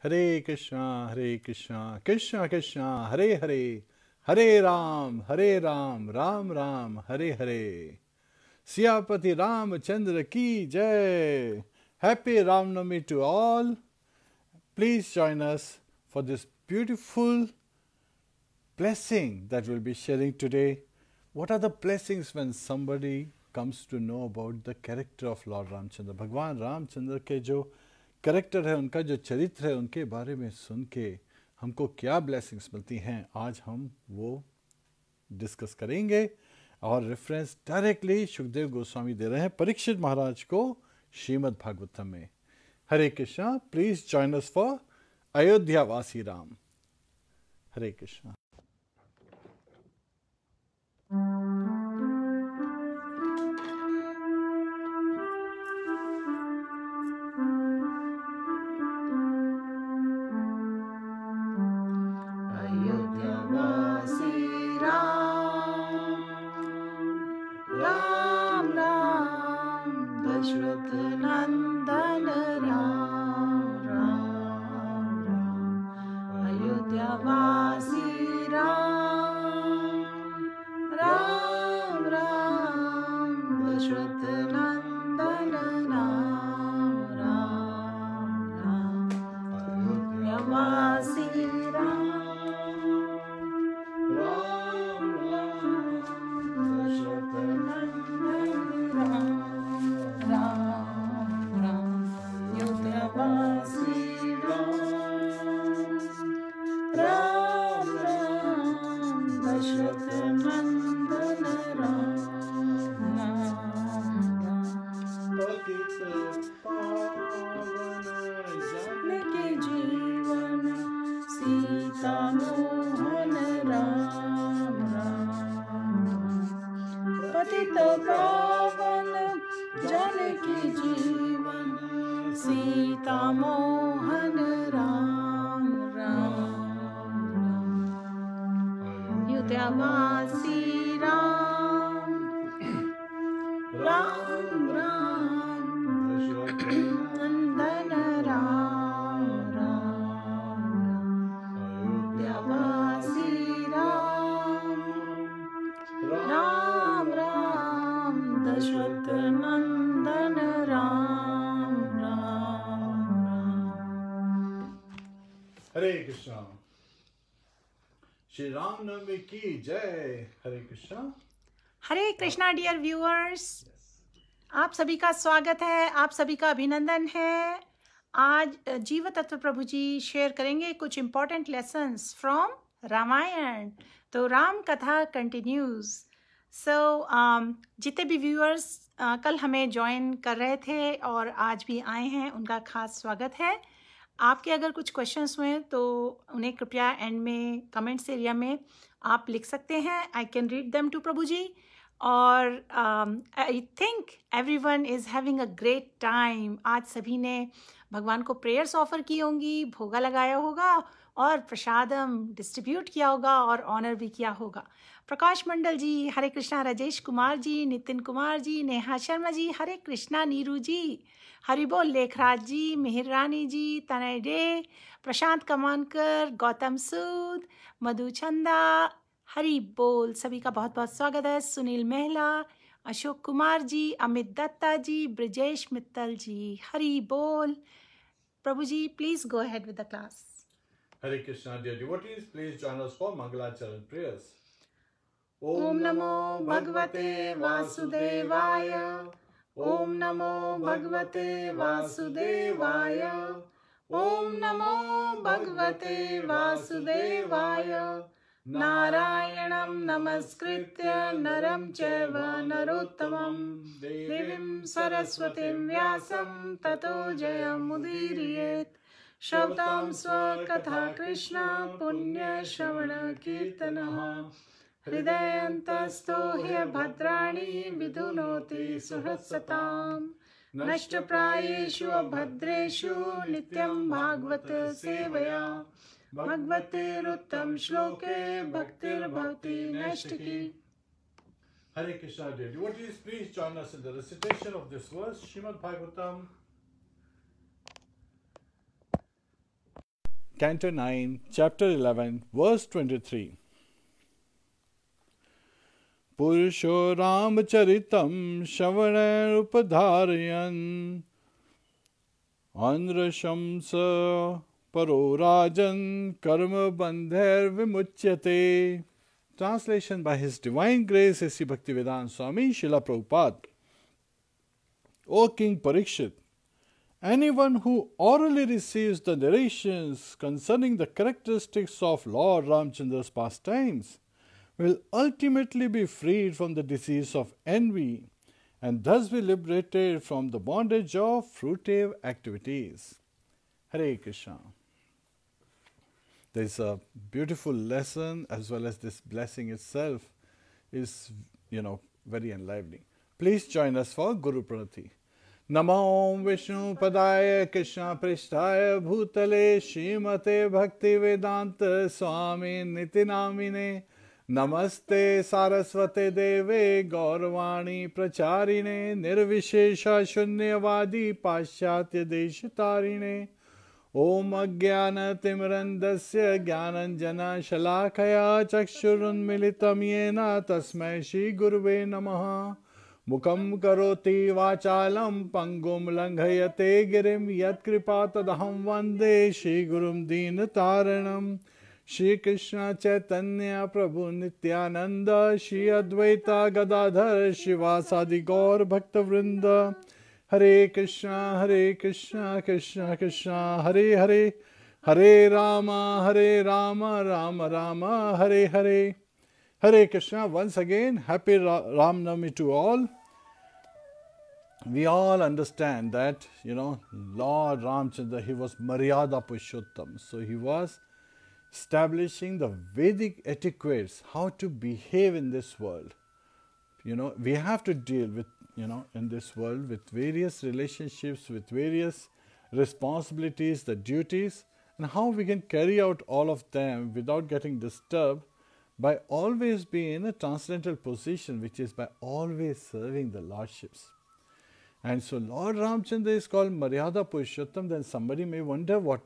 हरे कृष्णा कृष्णा कृष्णा हरे हरे, हरे राम राम राम हरे हरे। सियापति रामचंद्र की जय। Happy Ramnavami to all. Please join us for this beautiful blessing that we'll be sharing today. What are the blessings when somebody comes to know about the character of Lord Ramchandra? भगवान रामचंद्र के जो character है, उनका जो चरित्र है, उनके बारे में सुन के हमको क्या ब्लेसिंग्स मिलती हैं, आज हम वो डिस्कस करेंगे। और रेफरेंस डायरेक्टली सुखदेव गोस्वामी दे रहे हैं परीक्षित महाराज को श्रीमद् भागवतम में। Hare Krishna. Please join us for Ayodhya वासी राम। हरे कृष्णा। हरे कृष्णा। श्री रामनवमी की जय। हरे कृष्णा। हरे कृष्णा डियर व्यूअर्स, आप सभी का स्वागत है, आप सभी का अभिनंदन है। आज जीव तत्व प्रभु जी शेयर करेंगे कुछ इम्पोर्टेंट लेसन्स फ्रॉम रामायण। तो राम कथा कंटिन्यूज। जितने भी व्यूअर्स कल हमें ज्वाइन कर रहे थे और आज भी आए हैं, उनका खास स्वागत है। आपके अगर कुछ क्वेश्चंस हुए तो उन्हें कृपया एंड में कमेंट्स एरिया में आप लिख सकते हैं। I can read them to prabhu ji. और I think everyone is having a great time. आज सभी ने भगवान को प्रेयर्स ऑफर की होंगी, भोगा लगाया होगा और प्रसादम डिस्ट्रीब्यूट किया होगा और ऑनर भी किया होगा। प्रकाश मंडल जी हरे कृष्णा, राजेश कुमार जी, नितिन कुमार जी, नेहा शर्मा जी हरे कृष्णा, नीरू जी हरिबोल, लेखराज जी, मिहिर रानी जी, तनय डे, प्रशांत कमानकर, गौतम सूद, मधु चंदा हरि बोल, सभी का बहुत बहुत स्वागत है। सुनील मेहला, अशोक कुमार जी, अमित दत्ता जी, ब्रजेश मित्तल जी हरि बोल। Prabhu ji please go ahead with the class. Hare Krishna dear devotees, please join us for Mangalacharan prayers. ओम नमो भगवते वासुदेवाय, ओम नमो भगवते वासुदेवाय, ओम नमो भगवते वासुदेवाय। नारायणं नमस्कृत्य नरं चैव नरोत्तमं, देवीं सरस्वतीं व्यासं ततो जयमुदीरयेत्। श्रौतां स्वकथा कृष्ण पुण्यश्रवण कीर्तनः, हृदयन्तस्थो ह्यभद्राणि विधुनोति सुहृत्सताम्। नष्टप्रायेषु भद्रेषु नित्यं भागवत सेवया, भगवतेरुत्तम श्लोके भक्तिर्भवति नैष्ठिकी। Hare Krishna dear devotees, please join us in the recitation of this verse, Srimad Bhagavatam Canto 9, Chapter 11, Verse 23. पुरुषो रामचरितं श्रवणेनुपधारयन् अन्धशंस परो राजन् कर्मबन्धैर्विमुच्यते. Translation by His Divine Grace S.C. Bhaktivedanta Swami Srila Prabhupada. O King Parikshit, anyone who orally receives the narrations concerning the characteristics of Lord Ramchandra's pastimes will ultimately be freed from the disease of envy and thus be liberated from the bondage of fruitive activities. Hare Krishna. There is a beautiful lesson as well as this blessing itself is, very enlivening. Please join us for Guru Pranati. Namo Vishnu Padaya Krishna Prishtaya Bhutale Srimate Bhakti Vedanta Swami Nitinamine Namaste Saraswate Deve Gauravani Pracharine Nirvishesha Shunyavadi Paschatya Deshitarine Om Ajnana Timirandasya Jnananjana Shalakaya Chakshurunmilitam Yena Tasmai Shri Guruve Namaha Mukam Karoti Vachalam Pangum Langhayate Girim Yat Kripa Tadaham Vande Shri Gurum Deenataranam Shri Krishna Chaitanya Prabhu Nityananda Shri Advaita Gadadhar Shivasadi Gaur Bhakta Vrinda Hare Krishna, Krishna Krishna, Hare Hare, Hare Rama, Rama Rama, Hare Hare. Hare Krishna. Once again, happy Ram Navami to all. We all understand that, Lord Ramchandra, he was Maryada Purushottam. So he was establishing the Vedic etiquettes, how to behave in this world. We have to deal with, in this world with various relationships, with various responsibilities, the duties, and how we can carry out all of them without getting disturbed by always being in a transcendental position, which is by always serving the lordships. And so Lord Ramchandra is called Maryada Purushottam. Then somebody may wonder what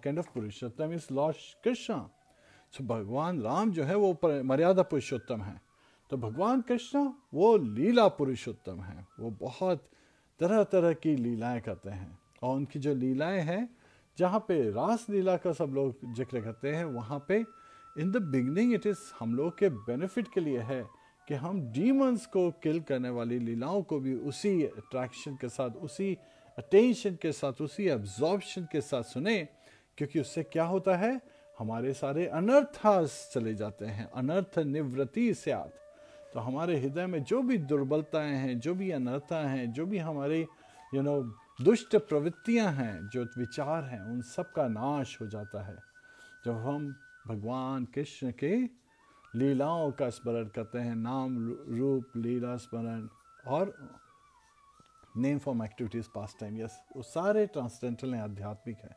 kind of Purushottam is Lord Krishna. So Bhagwan Ram जो है वो मर्यादा पुरुषोत्तम है, तो भगवान कृष्ण वो लीला पुरुषोत्तम है. वो बहुत तरह तरह की लीलाएं करते हैं, और उनकी जो लीलाएं हैं, जहाँ पे रास लीला का सब लोग जिक्र करते हैं, वहाँ पे in the beginning it is हम लोग के बेनिफिट के लिए है कि हम डीमंस को किल करने वाली लीलाओं को भी उसी अट्रैक्शन के साथ, उसी अटेंशन के साथ, उसी एब्जॉर्प्शन के साथ सुने, क्योंकि उससे क्या होता है, हमारे सारे अनर्थ चले जाते हैं. अनर्थ निवृत्ति से आत. तो हमारे हृदय में जो भी दुर्बलताएं हैं, जो भी अनर्थता हैं, जो भी हमारे दुष्ट प्रवृत्तियां हैं, जो विचार हैं, उन सब का नाश हो जाता है जब हम भगवान कृष्ण के लीलाओं का स्मरण करते हैं. नाम रूप लीला स्मरण और नेम फॉर्म एक्टिविटीज पास टाइम, यस, वो सारे ट्रांसडेंटल हैं, आध्यात्मिक है.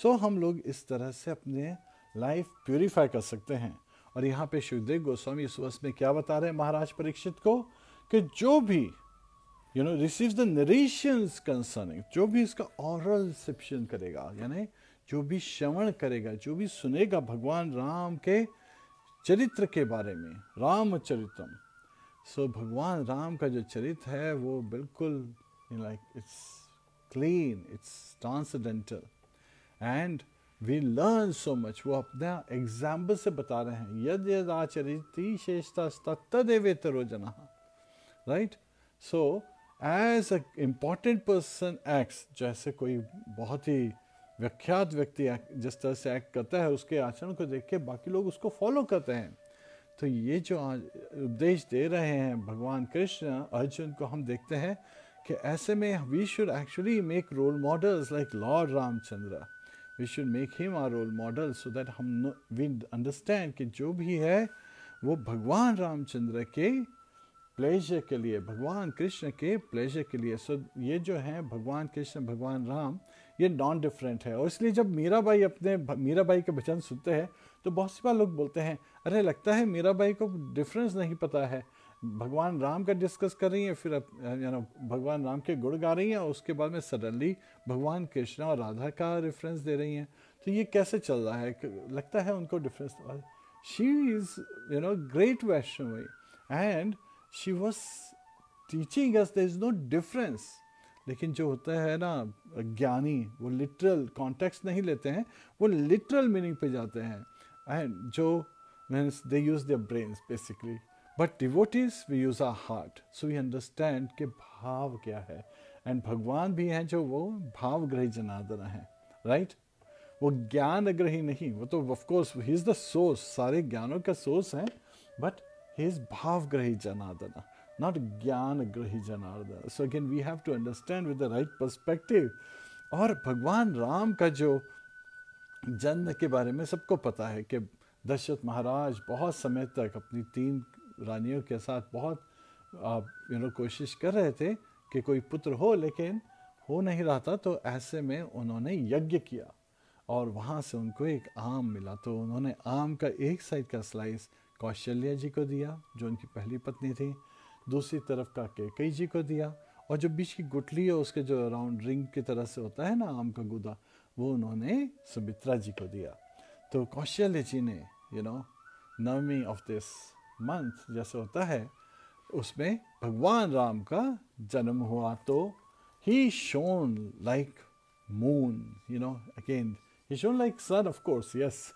सो हम लोग इस तरह से अपने लाइफ प्यूरिफाई कर सकते हैं. और यहाँ पे सुखदेव गोस्वामी इस वर्ष में क्या बता रहे हैं महाराज परीक्षित को, कि जो भी रिसीव्स द नरेशंस कंसर्निंग, जो भी इसका ऑरल रिसेप्शन करेगा, यानी जो भी श्रवण करेगा, जो भी सुनेगा भगवान राम के चरित्र के बारे में, रामचरितम. सो भगवान राम का जो चरित्र है वो बिल्कुल it's clean, it's transcendental, and we learn so much. वो अपना एग्जाम्पल से बता रहे हैं, यद यद आचरिति शेषता तत्तदेवेतरो जनः, right. So as a important person acts, जैसे कोई बहुत ही विख्यात व्यक्ति जिस तरह से एक्ट करता है, उसके आचरण को देख के बाकी लोग उसको फॉलो करते हैं. तो ये जो उपदेश दे रहे हैं भगवान कृष्ण अर्जुन को, हम देखते हैं कि ऐसे में we should actually make role models like Lord Ramachandra. We should make him our role model so that हम वी अंडरस्टैंड कि जो भी है वो भगवान रामचंद्र के प्लेजर के लिए, भगवान कृष्ण के प्लेजर के लिए. सो ये जो है भगवान कृष्ण, भगवान राम, ये नॉन डिफरेंट है. और इसलिए जब मीराबाई के भजन सुनते हैं तो बहुत सी बार लोग बोलते हैं, अरे लगता है मीराबाई को डिफरेंस नहीं पता है. भगवान राम का डिस्कस कर रही हैं, फिर भगवान राम के गुण गा रही हैं, और उसके बाद में सडनली भगवान कृष्ण और राधा का रेफरेंस दे रही हैं। तो ये कैसे चल रहा है? लगता है उनको difference. She is great Vaishnavi and she was teaching us there is no difference. लेकिन जो होता है ना ज्ञानी, वो लिटरल कॉन्टेक्स्ट नहीं लेते हैं, वो लिटरल मीनिंग पे जाते हैं, एंड जो means they use their brains basically. But devotees we use our heart, so we understand कि भाव क्या है। एंड भगवान भी हैं जो वो भावग्रही जनार्दन है, राइट? वो ज्ञान ग्रही नहीं, वो तो of course he is the source, सारे ज्ञानों का सोर्स है, बट ही इज भावग्रही जनार्दन, not ज्ञान ग्रही Janardan. So again we have to understand with the right perspective। और भगवान राम का जो जन्म के बारे में सबको पता है कि दशरथ महाराज बहुत समय तक अपनी 3 रानियों के साथ बहुत कोशिश कर रहे थे कि कोई पुत्र हो, लेकिन हो नहीं रहा था। तो ऐसे में उन्होंने यज्ञ किया और वहाँ से उनको एक आम मिला, तो उन्होंने आम का एक साइड का स्लाइस कौशल्या जी को दिया जो उनकी पहली पत्नी थी, दूसरी तरफ का कैकेयी जी को दिया, और जो बीच की गुठली है उसके जो राउंड रिंग की तरह से होता है ना आम का गूदा, वो उन्होंने सुमित्रा जी को दिया। तो कौशल्या जी ने नवमी ऑफ दिस मंथ जैसे होता है उसमें भगवान राम का जन्म हुआ। तो he shone like moon, again he shone like sun, of course, yes.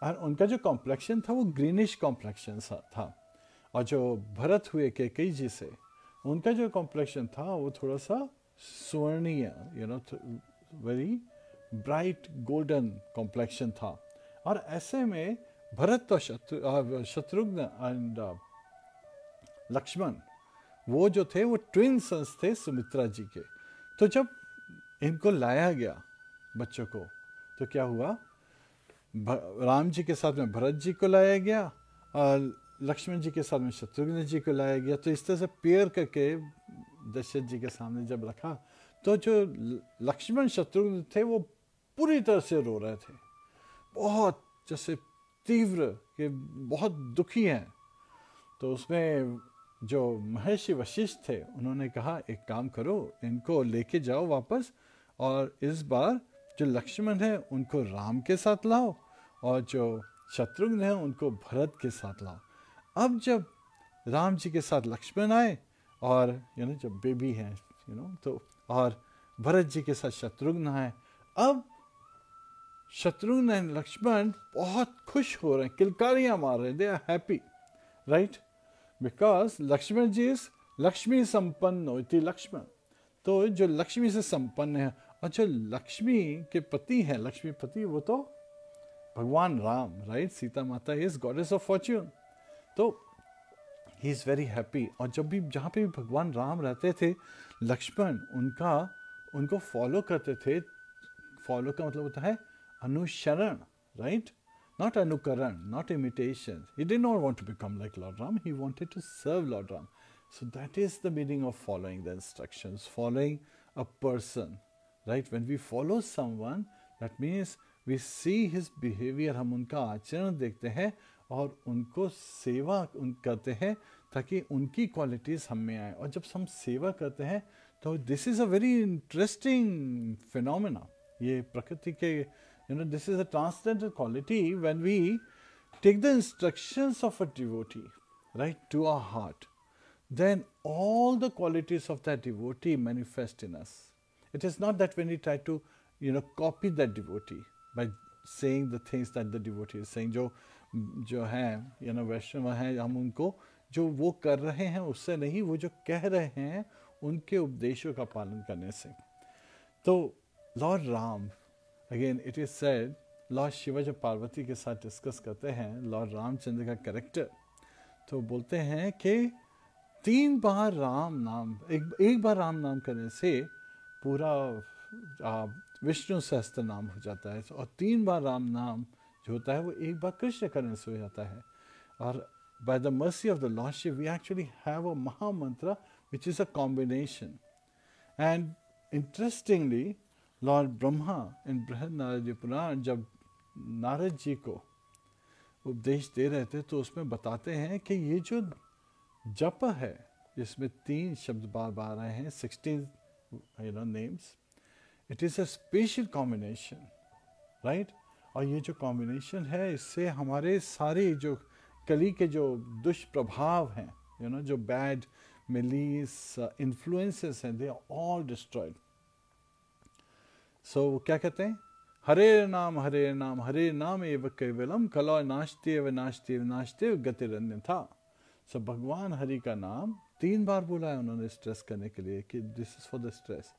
और उनका जो कॉम्प्लेक्शन था वो ग्रीनिश कॉम्प्लेक्शन था, और जो भरत हुए कैकेयी जी से, उनका जो कॉम्प्लेक्शन था वो थोड़ा सा स्वर्णीय, वेरी ब्राइट गोल्डन कॉम्प्लेक्शन था। और ऐसे में भरत तो शत्रुघ्न एंड लक्ष्मण वो जो थे वो ट्विन सन्स थे सुमित्रा जी के। तो जब इनको लाया गया बच्चों को, तो क्या हुआ, राम जी के साथ में भरत जी को लाया गया और लक्ष्मण जी के साथ में शत्रुघ्न जी को लाया गया। तो इस तरह से पेयर करके दशरथ जी के सामने जब रखा, तो जो लक्ष्मण शत्रुघ्न थे वो पूरी तरह से रो रहे थे, बहुत जैसे तीव्र कि बहुत दुखी हैं। तो उसमें जो महर्षि वशिष्ठ थे उन्होंने कहा एक काम करो, इनको लेके जाओ वापस, और इस बार जो लक्ष्मण है उनको राम के साथ लाओ, और जो शत्रुघ्न है उनको भरत के साथ लाओ। अब जब राम जी के साथ लक्ष्मण आए और जब बेबी हैं तो, और भरत जी के साथ शत्रुघ्न आए, अब शत्रुघ्न एंड लक्ष्मण बहुत खुश हो रहे हैं, किलकारियां मार रहे हैं, they are happy, right? Because Lakshman ji is लक्ष्मी संपन्न इति लक्ष्मण। तो जो लक्ष्मी से संपन्न है, और जो लक्ष्मी के पति हैं, लक्ष्मीपति, वो तो भगवान राम, राइट? सीता माता इज गॉडेस ऑफ फॉर्च्यून। तो ही इज़ वेरी हैप्पी। और जब भी जहाँ पे भी भगवान राम रहते थे, लक्ष्मण उनको फॉलो करते थे। फॉलो का मतलब होता है अनुसरण, राइट? नॉट अनुकरण, not imitation. He did not want to become like Lord Ram, he wanted to serve Lord Ram. So that is the meaning of following the instructions, following a person, right? When we follow someone, that means we see his behaviour, हम उनका आचरण देखते हैं और उनको सेवा करते हैं ताकि उनकी क्वालिटीज़ हम में आए। और जब हम सेवा करते हैं तो this is a very interesting phenomena. ये प्रकृति के this is a transcendental quality when we take the instructions of a devotee, right, to our heart, then all the qualities of that devotee manifest in us. It is not that when we try to copy that devotee by saying the things that the devotee is saying, जो हैं वैष्णव हैं, हम उनको जो वो कर रहे हैं उससे नहीं, वो जो कह रहे हैं उनके उपदेशों का पालन करने से। तो Lord Ram, again it is said, Lord Shiva जब पार्वती के साथ डिस्कस करते हैं लॉर्ड रामचंद्र का कैरेक्टर, तो बोलते हैं कि 3 बार राम नाम, एक बार राम नाम करने से पूरा विष्णु सहस्त्र नाम हो जाता है, और 3 बार राम नाम जो होता है वो एक बार कृष्ण करने से हो जाता है। और by the mercy of the Lordship we actually have a Maha Mantra which is a combination. And interestingly, Lord Brahma in Brihad Narad Puran जब नारद जी को उपदेश दे रहे थे तो उसमें बताते हैं कि ये जो जप है, जिसमें 3 शब्द बार बार आए हैं, 16 names. It is a special combination, right. और ये जो कॉम्बिनेशन है, इससे हमारे सारे जो कली के जो दुष्प्रभाव हैं, जो बैड मेलीस इन्फ्लुएंसेस हैं, दे आर ऑल डिस्ट्रॉयड. सो क्या कहते हैं, हरे नाम हरे नाम एव केवलम कलौ नाश्ते नाश्ते गतिरन्य था. सो भगवान हरि का नाम 3 बार बोला है उन्होंने स्ट्रेस करने के लिए कि this is for the stress.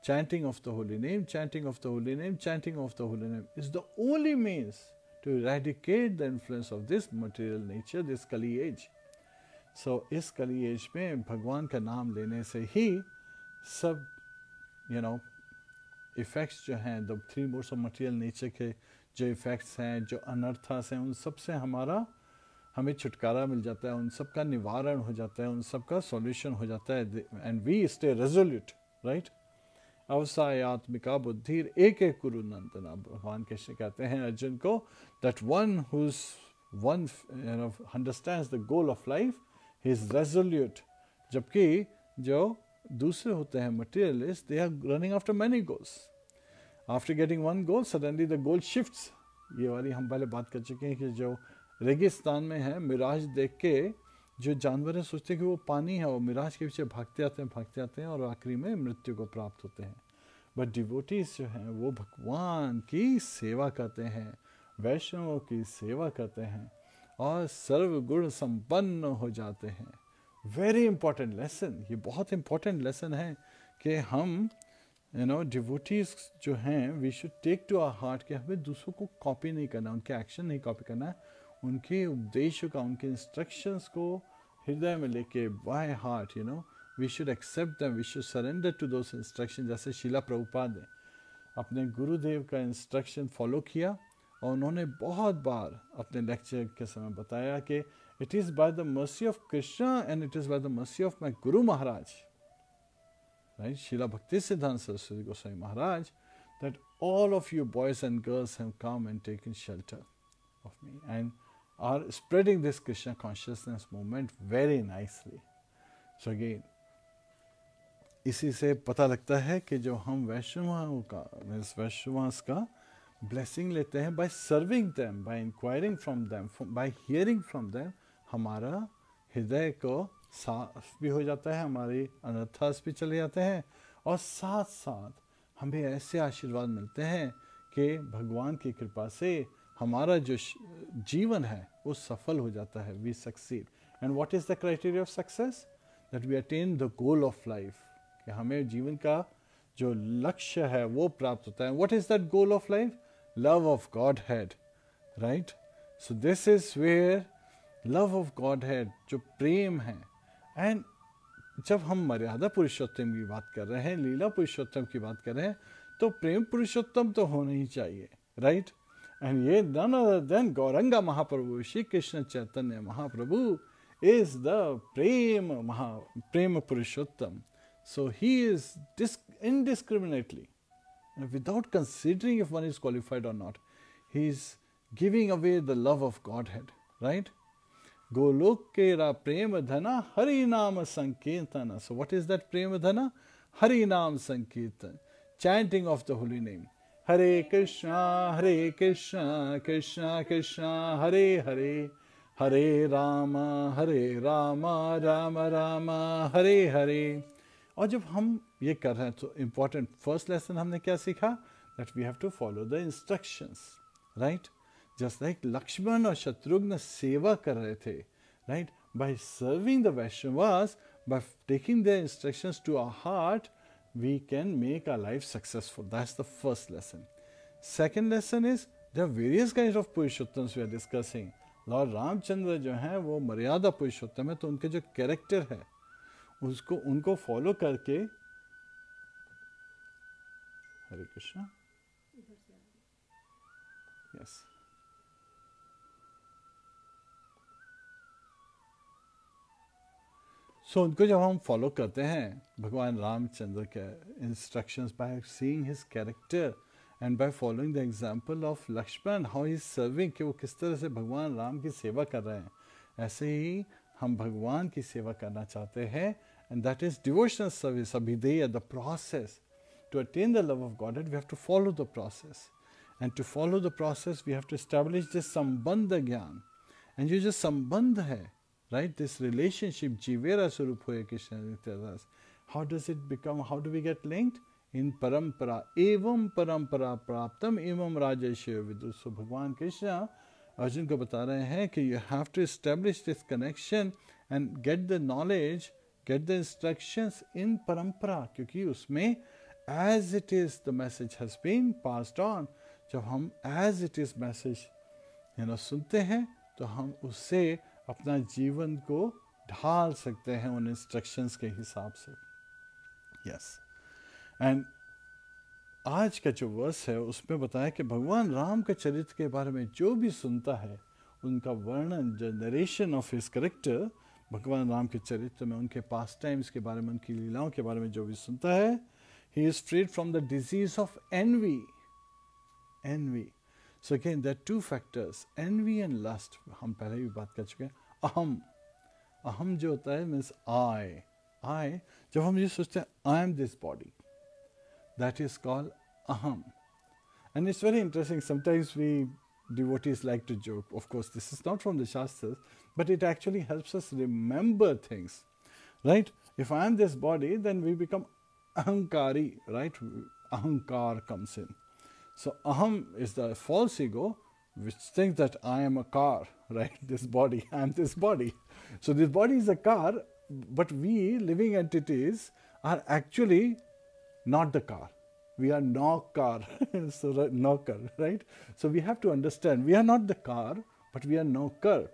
Chanting of the holy name, chanting of the holy name, chanting of the holy name is the only means to eradicate the influence of this material nature, this Kali age. So, इस Kali age में भगवान का नाम लेने से ही सब effects जो हैं, the 3 modes of material nature के जो effects हैं, जो अनर्थास हैं, उन सब से हमें छुटकारा मिल जाता है, उन सब का निवारण हो जाता है, उन सब का solution हो जाता है, and we stay resolute, right? अवसायात्मिका बुद्धिर एक कुरु नंदना. भगवान कृष्ण कहते हैं अर्जुन को that one understands the goal of life, he is resolute. जबकि जो दूसरे होते हैं materialists, they are running after many goals. After getting one goal, suddenly the goal shifts. ये वाली हम पहले बात कर चुके हैं कि जो रेगिस्तान में है, मिराज देख के जो जानवर है सोचते हैं कि वो पानी है, और मिराज के पीछे भागते आते हैं और आखिरी में मृत्यु को प्राप्त होते हैं. बट डिवोटीज जो हैं वो भगवान की सेवा करते हैं, वैष्णवों की सेवा करते हैं और सर्वगुण संपन्न हो जाते हैं. वेरी इंपॉर्टेंट लेसन, ये बहुत इंपॉर्टेंट लेसन है कि हम डिवोटीज जो हैं, we should take to our heart कि हमें दूसरों को कॉपी नहीं करना, उनके एक्शन नहीं कॉपी करना है, उनके उपदेशों का, उनके इंस्ट्रक्शंस को हृदय में लेके by heart we should accept them, we should surrender to those instruction. जैसे शीला प्रभुपाद ने अपने गुरुदेव का इंस्ट्रक्शन फॉलो किया और उन्होंने बहुत बार अपने लेक्चर के समय बताया कि it is by the mercy of Krishna and it is by the mercy of my Guru Maharaj, right. Sheila भक्ति सिद्धांत सरस्वती गोस्वामी महाराज, that all of you boys and girls have come and taken shelter of me and are spreading this Krishna consciousness movement very nicely. So again, इसी से पता लगता है कि जो हम वैष्णवों का ब्लेसिंग लेते हैं by serving them, by inquiring from them, by hearing from them, हमारा हृदय को साफ भी हो जाता है, हमारी अनर्थास भी चले जाते हैं, और साथ साथ हमें ऐसे आशीर्वाद मिलते हैं कि भगवान की कृपा से हमारा जो जीवन है वो सफल हो जाता है. We succeed. And what is the criteria of success? That we attain the goal of life, कि हमें जीवन का जो लक्ष्य है वो प्राप्त होता है. What is that goal of life? Love of God head, right. So this is where love of God head, जो प्रेम है. एंड जब हम मर्यादा पुरुषोत्तम की बात कर रहे हैं, लीला पुरुषोत्तम की बात कर रहे हैं, तो प्रेम पुरुषोत्तम तो होना ही चाहिए, राइट. एंड ये none other than Gauranga Mahaprabhu, Shri Krishna Chaitanya Mahaprabhu is the Prem Purushottam. So he is indiscriminately, without considering if one is qualified or not, he is giving away the love of Godhead, right? Golok kera prema dhana hari naam sankirtana. So what is that prema dhana? Hari naam sankirtan, chanting of the holy name. Hare Krishna, Krishna Krishna, Hare Hare, Hare Rama, Rama Rama, Hare Hare. और जब हम ये कर रहे हैं तो important first lesson हमने क्या सीखा? That we have to follow the instructions, right. Just like Lakshman और शत्रुघ्न सेवा कर रहे थे, right. By serving the Vaishnavas, by taking the instructions to our heart, we can make our life successful. That's the first lesson. Second lesson is there are various kinds of Purushottams we are discussing. Lord Ramchandra जो हैं वो मर्यादा पुरुषोत्तम है, तो उनके जो character है उनको फॉलो करके. हरे कृष्णा. यस. सो उनको जब हम फॉलो करते हैं भगवान रामचंद्र के instructions, by seeing his character and by following the example of Lakshman, how he is serving, कि वो किस तरह से भगवान राम की सेवा कर रहे हैं, ऐसे ही हम भगवान की सेवा करना चाहते हैं, and that is devotional service, abhideya, the process. To attain the love of Godhead, we have to follow the process. And to follow the process, we have to establish this sambandha gyan. And you just sambandha hai, right? This relationship, jivera swarup hoye Krishna Nityadas. How does it become, how do we get linked? In parampara, evam parampara praptam evam rajashya vidu. So Bhagwan Krishna Arjun को बता रहे हैं कि you have to establish this connection and get the knowledge, get the instructions in parampara, क्योंकि उसमें as it is the message has been passed on. जब हम as it is message सुनते हैं तो हम उससे अपना जीवन को ढाल सकते हैं उन instructions के हिसाब से. Yes. And आज का जो वर्स है उसमें बताया कि भगवान राम के चरित्र के बारे में जो भी सुनता है, उनका वर्णन, जो नरेशन ऑफ हिज कैरेक्टर, भगवान राम के चरित्र में उनके पास टाइम्स के बारे में, उनकी लीलाओं के बारे में जो भी सुनता है, he is freed from the disease of envy. Envy. So again, there are two factors, envy and lust. हम पहले भी बात कर चुके हैं. अहम. अहम जो होता है means I. जब हम ये सोचते हैं I am this body, that is called aham. And it's very interesting. Sometimes we devotees like to joke. Of course, this is not from the Shastras, but it actually helps us remember things. Right? If I am this body, then we become ahankari, right? Ahankar comes in. So aham is the false ego, which thinks that I am a car, right? This body, I am this body. So this body is a car, but we living entities are actually not the car. We are naukar, so naukar, right? So we have to understand, we are not the car, but we are naukar.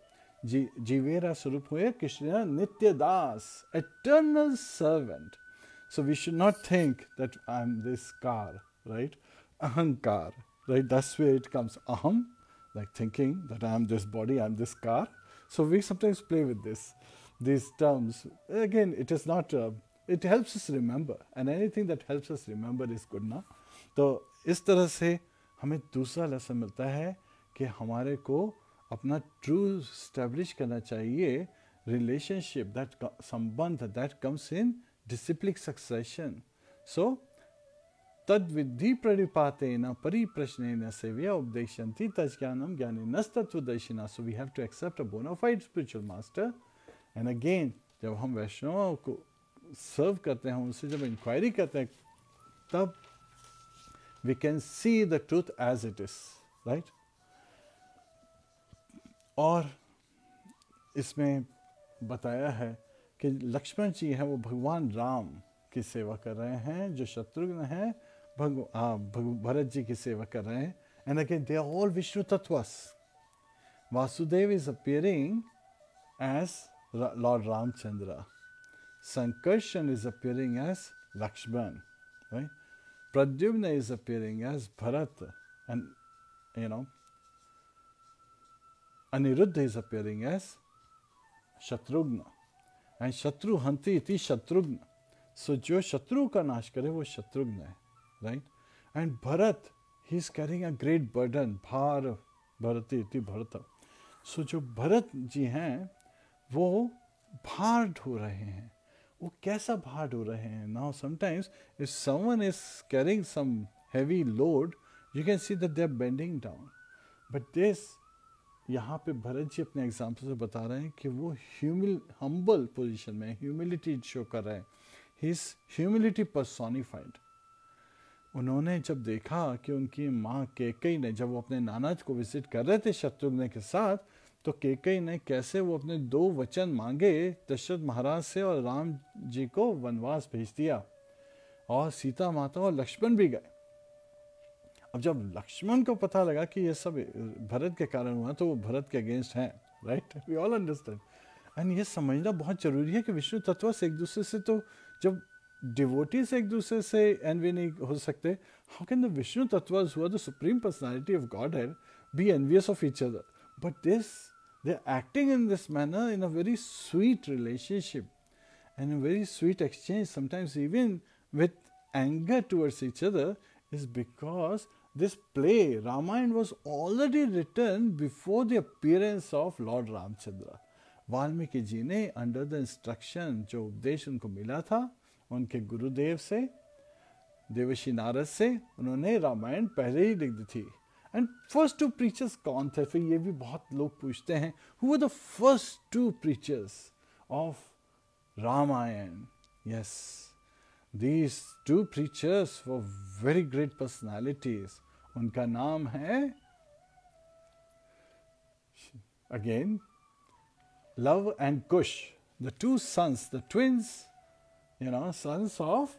Jivera Swarup Hoye Krishna Nitya Das, eternal servant. So we should not think that I am this car, right? Ahankar, right? That's where it comes. Aham, like thinking that I am this body, I am this car. So we sometimes play with these terms. Again, it is not... it helps us remember, and anything that helps us remember is good ना. तो इस तरह से हमें दूसरा lesson मिलता है कि हमारे को अपना ट्रू स्टैब्लिश करना चाहिए रिलेशनशिप, दैट संबंध that comes in disciplic succession. So तद विधि प्रणिपातेन परिप्रश्नेन सेव्या उपदेशन्ति तज्ज्ञानम ज्ञानिनस्तत्वदर्शिना. So we have to accept a bona fide spiritual master. And again, जब हम वैष्णवों को सर्व करते हैं, उनसे जब इंक्वायरी करते हैं, तब we can see the truth as it is, right. और इसमें बताया है कि लक्ष्मण जी हैं, वो भगवान राम की सेवा कर रहे हैं, जो शत्रुघ्न हैं भरत जी की सेवा कर रहे हैं. And again they are all Vishnu तत्वस. Vasudev is appearing as lord Ramchandra. Sankarshan is appearing as Lakshman, right? Pradyumna is appearing as Bharat, and Aniruddha is appearing as Shatrughna, and Shatru Hanti iti Shatrughna. So jo Shatru ka nash kare wo Shatrughna hai, right? And Bharat, he is carrying a great burden, Bhar Bharati iti Bharata. So जो भरत जी हैं वो भार ढो रहे हैं. वो कैसा भार ढो रहे हैं? Now sometimes if someone is carrying some heavy load, you can see that they are bending down. But this, यहाँ पे भरत जी अपने एग्जाम्पल से बता रहे हैं कि वो हम्बल पोजीशन में ह्यूमिलिटी शो कर रहे हैं. He is humility personified. उन्होंने जब देखा कि उनकी माँ कैकेयी ने, जब वो अपने नाना को विजिट कर रहे थे शत्रुघ्न के साथ, तो कैकेयी ने कैसे वो अपने 2 वचन मांगे दशरथ महाराज से और राम जी को वनवास भेज दिया, और सीता माता और लक्ष्मण भी गए. अब जब लक्ष्मण को पता लगा कि ये सब भरत के कारण हुआ, तो वो भरत के अगेंस्ट हैं, right? We all understand. And ये समझना बहुत जरूरी है कि विष्णु तत्व से एक दूसरे से, तो जब डिवोटी से एक दूसरे से एनवी नहीं हो सकते, हाउ कैन द विष्णु तत्वस who are the supreme personality of godhead be envious of each other? But they are acting in this manner in a very sweet relationship and a very sweet exchange, sometimes even with anger towards each other, is because this play, Ramayana, was already written before the appearance of Lord Ramchandra. Valmiki ji ने under the instruction, जो उपदेश उनको मिला था उनके गुरुदेव से, देवर्षि नारद से, उन्होंने रामायण पहले ही लिख दी थी। एंड फर्स्ट टू प्रीचर्स कौन थे? फिर ये भी बहुत लोग पूछते हैं, who were the first two preachers of Ramayana? Yes, these two preachers were very great personalities. उनका नाम है again Love and Kush, the two sons, the twins, sons of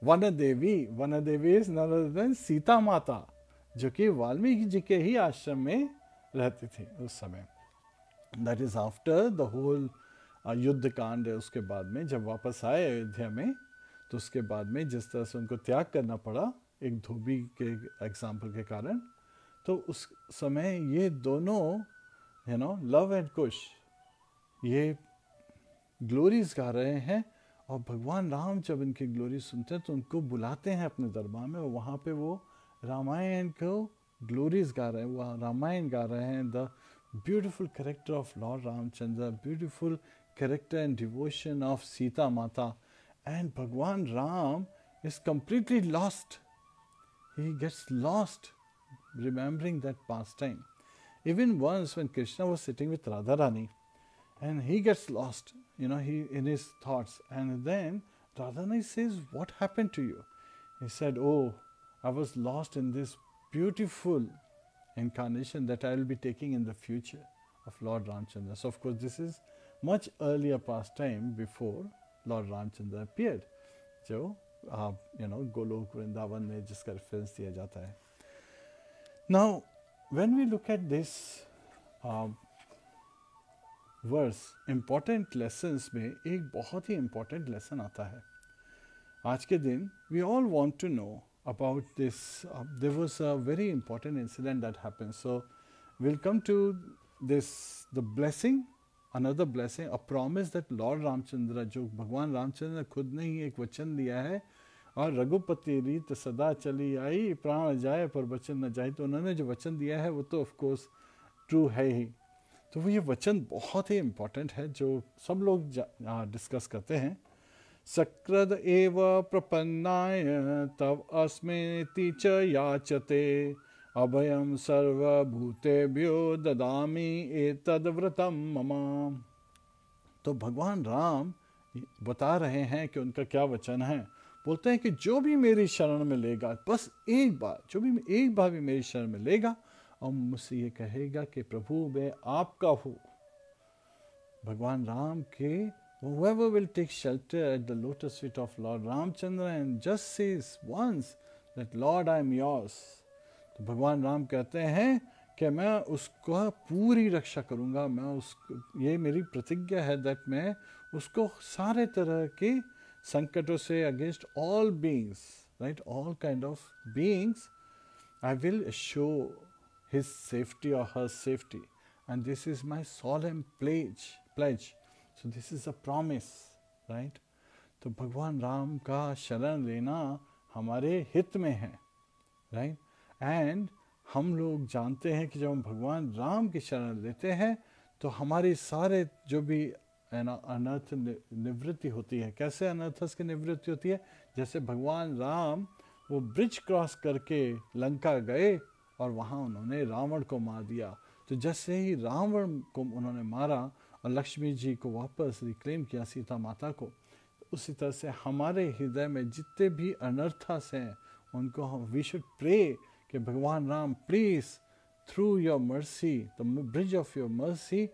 Vanadevi. Vanadevi is none other than Sita माता, जो कि वाल्मीकि जी के ही आश्रम में रहती थी उस समय। That is after the whole युद्ध कांड है। उसके बाद में जब वापस आए अयोध्या में, तो उसके बाद में जिस तरह से उनको त्याग करना पड़ा एक धोबी के एग्जाम्पल के कारण, तो उस समय ये दोनों लव एंड कुश ये ग्लोरीज गा रहे हैं। और भगवान राम जब इनकी ग्लोरी सुनते हैं तो उनको बुलाते हैं अपने दरबार में, और वहाँ पे वो रामायण को ग्लोरीज गा रहे हैं, वो रामायण गा रहे हैं। The beautiful character of Lord Ramchandra, beautiful character and devotion of Sita माता। And Bhagwan Ram is completely lost. He gets lost remembering that pastime. Even once when Krishna was sitting with Radharani, and he gets lost, he in his thoughts. And then Radharani says, "What happened to you?" He said, "Oh, I was lost in this beautiful incarnation that I will be taking in the future of Lord Ramchandra." So of course this is much earlier pastime before Lord Ramchandra appeared, जो गोलोक वृंदावन में जिसका reference दिया जाता है। Now, when we look at this verse, important lessons में एक बहुत ही important lesson आता है। आज के दिन we all want to know about this. There was a very important incident that happened. So we'll come to this, the blessing, another blessing, a promise that Lord Ramchandra, जो भगवान रामचंद्र ने खुद ने ही एक वचन दिया है, और रघुपति रीत सदा चली आई, प्राण जाए पर वचन न जाए। तो उन्होंने जो वचन दिया है वो तो ऑफ कोर्स ट्रू है ही। तो वो ये वचन बहुत ही इम्पोर्टेंट है जो सब लोग डिस्कस करते हैं। सकृद एव प्रपन्नाय तव अस्मेति च याचते, अभयम सर्वभूतेभ्यो ददामि एतद् व्रतम मम। तो भगवान राम बता रहे हैं कि उनका क्या वचन है। बोलते हैं कि जो भी मेरी शरण में लेगा, बस एक बार, जो भी एक बार भी मेरी शरण में लेगा और मुझसे ये कहेगा कि प्रभु मैं आपका हूँ। भगवान राम के whoever will take shelter at the lotus feet of Lord Ramchandra and just says once that Lord I am yours, तो भगवान राम कहते हैं कि मैं उसको पूरी रक्षा करूँगा। मैं उसको, ये मेरी प्रतिज्ञा है दैट मैं उसको सारे तरह के संकटों से, against all beings, right, all kind of beings, I will assure his safety or her safety, and this is my solemn pledge. So this is a promise, right? तो भगवान राम का शरण लेना हमारे हित में है, right? And हम लोग जानते हैं कि जब हम भगवान राम की शरण लेते हैं तो हमारी सारे जो भी अनर्थ निवृत्ति होती है। कैसे अनर्थस की निवृत्ति होती है? जैसे भगवान राम वो ब्रिज क्रॉस करके लंका गए और वहाँ उन्होंने रावण को मार दिया। तो जैसे ही रावण को उन्होंने मारा और लक्ष्मी जी को वापस रिक्लेम किया, सीता माता को, उसी तरह से हमारे हृदय में जितने भी अनर्थस हैं उनको हम वी शुड प्रे कि भगवान Ram please through your mercy, the bridge of your mercy,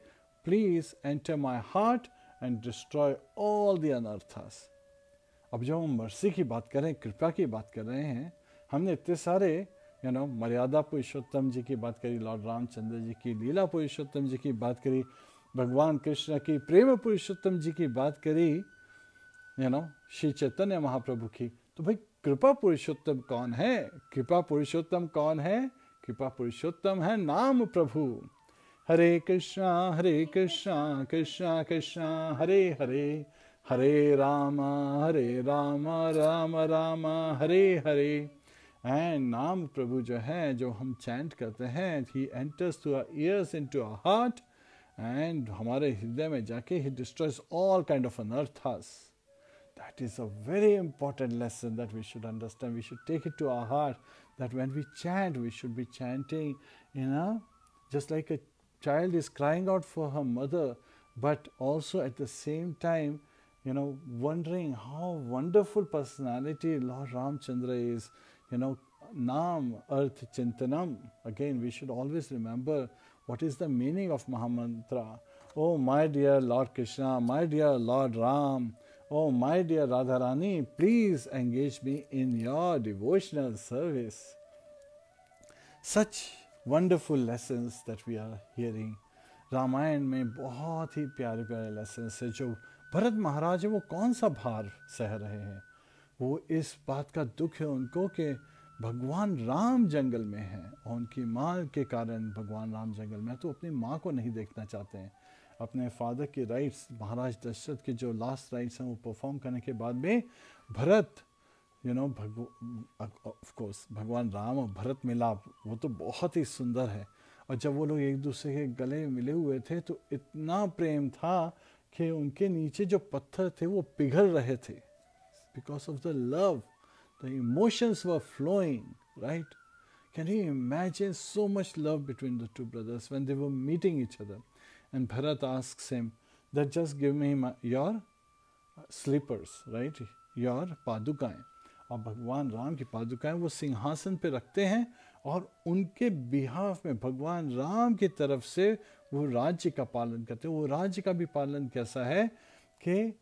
please enter my heart and destroy all the अनर्थस। अब जब हम मर्सी की बात करें, कृपा की बात कर रहे हैं, हमने इतने सारे मर्यादा पुरुषोत्तम जी की बात करी, लॉर्ड रामचंद्र जी की लीला पुरुषोत्तम जी की बात करी, भगवान कृष्ण की प्रेम पुरुषोत्तम जी की बात करी, श्री चैतन्य महाप्रभु की। तो भाई कृपा पुरुषोत्तम कौन है? कृपा पुरुषोत्तम कौन है? कृपा पुरुषोत्तम है नाम प्रभु। हरे कृष्णा कृष्णा कृष्णा हरे हरे, हरे राम राम राम हरे हरे। एंड नाम प्रभु जो है, जो हम चैंट करते हैं, he enters through our ears into our heart and हमारे हृदय में जाके he destroys all kind of अनर्थास. That is a very important lesson that we should understand. We should take it to our heart that when we chant, we should be chanting, just like a child is crying out for her mother, but also at the same time, wondering how wonderful personality Lord Ramchandra is. Naam, Arth, Chintanam. Again, we should always remember what is the meaning of Mahamantra. Oh, my dear Lord Krishna, my dear Lord Ram, oh, my dear Radharani, please engage me in your devotional service. Such wonderful lessons that we are hearing. Ramayana में बहुत ही प्यारे प्यारे lessons है. जो भरत महाराज है वो कौन सा भार सह रहे हैं? वो इस बात का दुख है उनको कि भगवान राम जंगल में हैं और उनकी माँ के कारण भगवान राम जंगल में है, तो अपनी माँ को नहीं देखना चाहते हैं. अपने फादर के राइट्स, महाराज दशरथ के जो लास्ट राइट्स हैं वो परफॉर्म करने के बाद में भरत ऑफ कोर्स भगवान राम और भरत मिलाप वो तो बहुत ही सुंदर है. और जब वो लोग एक दूसरे के गले मिले हुए थे तो इतना प्रेम था कि उनके नीचे जो पत्थर थे वो पिघल रहे थे. Because of the love, the emotions were flowing, right? Can you imagine so much love between the two brothers when they were meeting each other? And Bharat asks him that just give me your slippers, right? Your पादुकाएं. और भगवान राम की पादुकाएं वो सिंहासन पे रखते हैं और उनके बिहाफ में भगवान राम की तरफ से वो राज्य का पालन करते हैं. वो राज्य का भी पालन कैसा है कि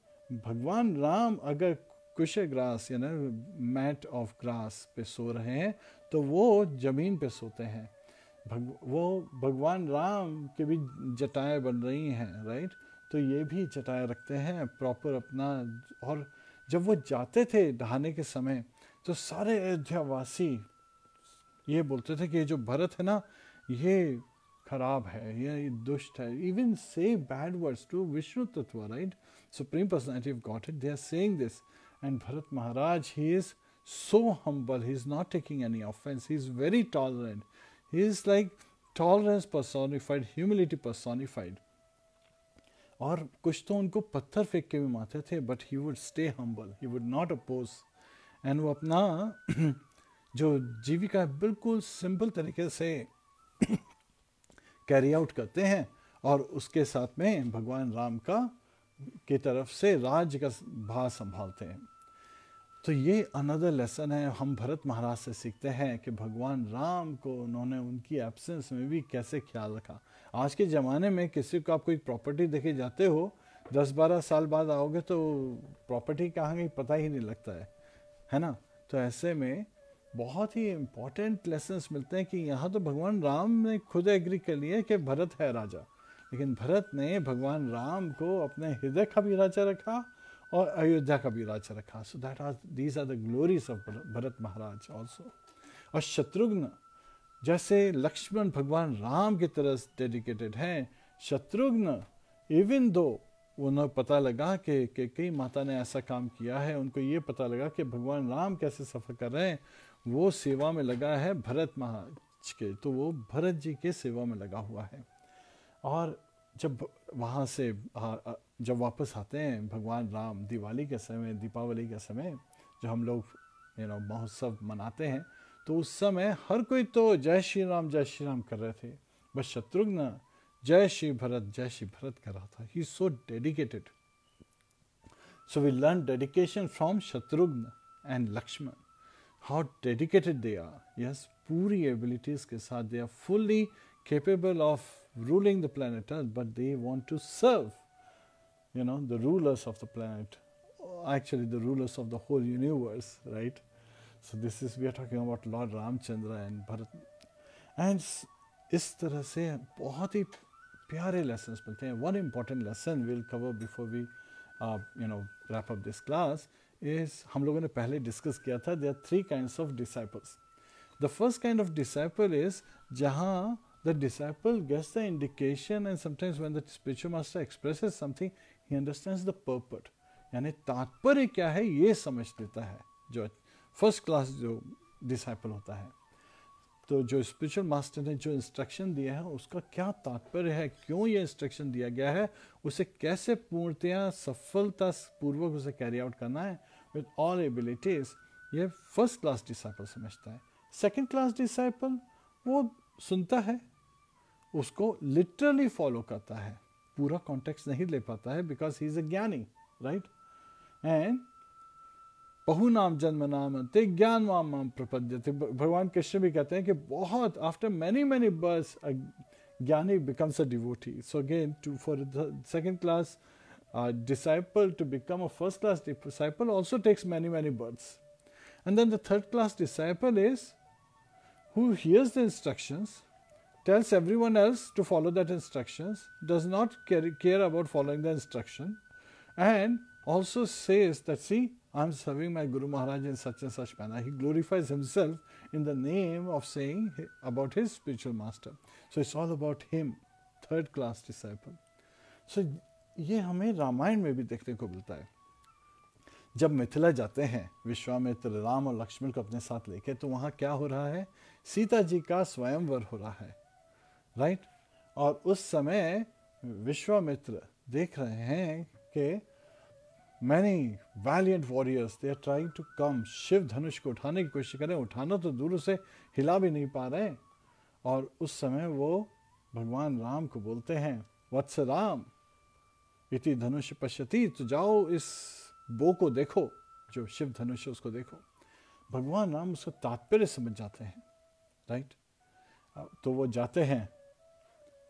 भगवान राम अगर कुशे ग्रास मैट ऑफ ग्रास पे सो रहे हैं तो वो जमीन पे सोते हैं. वो भगवान राम के भी जटाएं बन रही हैं, राइट? तो ये भी जटाएं रखते हैं प्रॉपर अपना. और जब वो जाते थे नहाने के समय तो सारे अयोध्यावासी ये बोलते थे कि ये जो भरत है ना ये खराब है, ये दुष्ट है. इवन से बैड वर्ड्स टू विष्णु तत्व, right? Supreme personality of Godhead, they are saying this. And Bharat Maharaj, he is so humble, he's not taking any offense, he's very tolerant, he is like tolerance personified, humility personified. और कुछ तो उनको पत्थर फेंक के भी मारते थे, but he would stay humble, he would not oppose. and वो अपना जो जीविका बिल्कुल सिंपल तरीके से कैरी आउट करते हैं और उसके साथ में भगवान राम की तरफ से राज्य का भार संभालते हैं. तो ये अनदर लेसन है हम भरत महाराज से सीखते हैं कि भगवान राम को उन्होंने उनकी एब्सेंस में भी कैसे ख्याल रखा. आज के ज़माने में किसी को आप कोई प्रॉपर्टी देखे जाते हो 10-12 साल बाद आओगे तो प्रॉपर्टी कहाँ गई पता ही नहीं लगता है ना? तो ऐसे में बहुत ही इम्पोर्टेंट लेसन्स मिलते हैं कि यहाँ तो भगवान राम ने खुद एग्री कर लिया कि भरत है राजा, लेकिन भरत ने भगवान राम को अपने हृदय का भी राजा रखा और अयोध्या का भी राज्य रखा. So these are the glories of Bharat Maharaj also. और शत्रुघ्न जैसे लक्ष्मण भगवान राम की तरह डेडिकेटेड हैं, शत्रुघ्न इवन दो उन्हें पता लगा कि कई माता ने ऐसा काम किया है, उनको ये पता लगा कि भगवान राम कैसे सफ़र कर रहे हैं, वो सेवा में लगा है भरत महाराज के, तो वो भरत जी के सेवा में लगा हुआ है. और जब वहाँ से जब वापस आते हैं भगवान राम दिवाली के समय, दीपावली के समय जो हम लोग महोत्सव मनाते हैं, तो उस समय हर कोई तो जय श्री राम कर रहे थे, बस शत्रुघ्न जय श्री भरत कर रहा था. He is so dedicated. So we learn dedication from Shatrughna and Lakshman, how dedicated they are. Yes, पूरी एबिलिटीज के साथ they are fully capable of ruling the planet Earth, but they want to serve, the rulers of the planet, actually the rulers of the whole universe, right? So we are talking about Lord Ramchandra and Bharat. And इस तरह से बहुत ही प्यारे lessons मिलते हैं. One important lesson we'll cover before we wrap up this class is हम लोगों ने पहले discuss किया था, there are 3 kinds of disciples. The first kind of disciple is जहाँ the disciple gets the indication, and sometimes when the spiritual master expresses something, he understands the purport. यानी तात्पर्य क्या है ये समझ लेता है जो फर्स्ट क्लास जो डिसाइपल होता है. तो जो स्पिरिचुअल मास्टर ने जो इंस्ट्रक्शन दिया है उसका क्या तात्पर्य है, क्यों ये इंस्ट्रक्शन दिया गया है, उसे कैसे पूर्णतया सफलता पूर्वक उसे कैरी आउट करना है विद ऑल एबिलिटीज, ये फर्स्ट क्लास डिसाइपल समझता है। सेकंड क्लास डिसाइपल वो सुनता है, उसको लिटरली फॉलो करता है, पूरा कॉन्टेक्स्ट नहीं ले पाता है बिकॉज ही इज अ ज्ञानी, राइट। एंड बहु नाम जन्म नाम ते ज्ञान माम प्रपद्यते, भगवान कृष्ण भी कहते हैं कि बहुत आफ्टर मैनी मैनी बर्थ्स ज्ञानी becomes a devotee. So again, for the second class disciple to become a first class disciple also takes many births. And then the third class disciple is who hears the instructions, tells everyone else to follow that instructions, does not care about following the instruction, and also says that, see, I am serving my Guru Maharaj in such and such manner. He glorifies himself in the name of saying about his spiritual master. So it's all about him, third class disciple. So ये हमें रामायण में भी देखने को मिलता है। जब मिथिला जाते हैं विश्वामित्र राम और लक्ष्मण को अपने साथ लेके, तो वहाँ क्या हो रहा है, सीता जी का स्वयंवर हो रहा है, राइट। और उस समय विश्वामित्र देख रहे हैं कि many valiant warriors they are trying to come, Shiv धनुष को उठाने की कोशिश करें, उठाना तो दूर से हिला भी नहीं पा रहे। और उस समय वो भगवान राम को बोलते हैं, वत्स राम इति धनुष पश्यति, तो जाओ इस बो को देखो, जो शिव धनुष है उसको देखो। भगवान राम उसका तात्पर्य समझ जाते हैं, राइट। तो वो जाते हैं,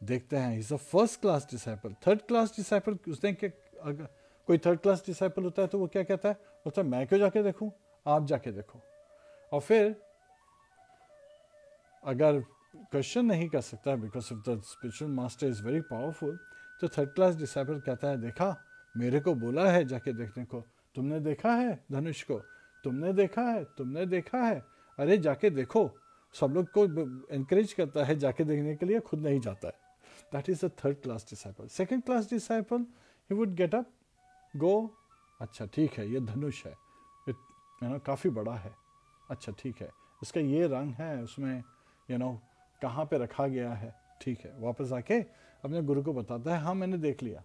देखते हैं, is a first class disciple. Third class disciple उसने क्या, अगर कोई थर्ड क्लास डिसाइपल होता है तो वो क्या कहता है, बोलता है मैं क्यों जाके देखूं, आप जाके देखो। और फिर अगर क्वेश्चन नहीं कर सकता because of the spiritual master is very powerful, तो थर्ड क्लास डिसाइपल कहता है, देखा, मेरे को बोला है जाके देखने को, तुमने देखा है धनुष को, तुमने देखा है, तुमने देखा है, अरे जाके देखो। सब लोग को एनकरेज करता है जाके देखने के लिए, खुद नहीं जाता है। That is the third class disciple. Second class disciple, he would get up, go, अच्छा ठीक है, ये धनुष है, काफ़ी बड़ा है, अच्छा ठीक है, इसका ये रंग है, उसमें कहाँ पे रखा गया है, ठीक है। वापस आके अपने गुरु को बताता है, हाँ मैंने देख लिया,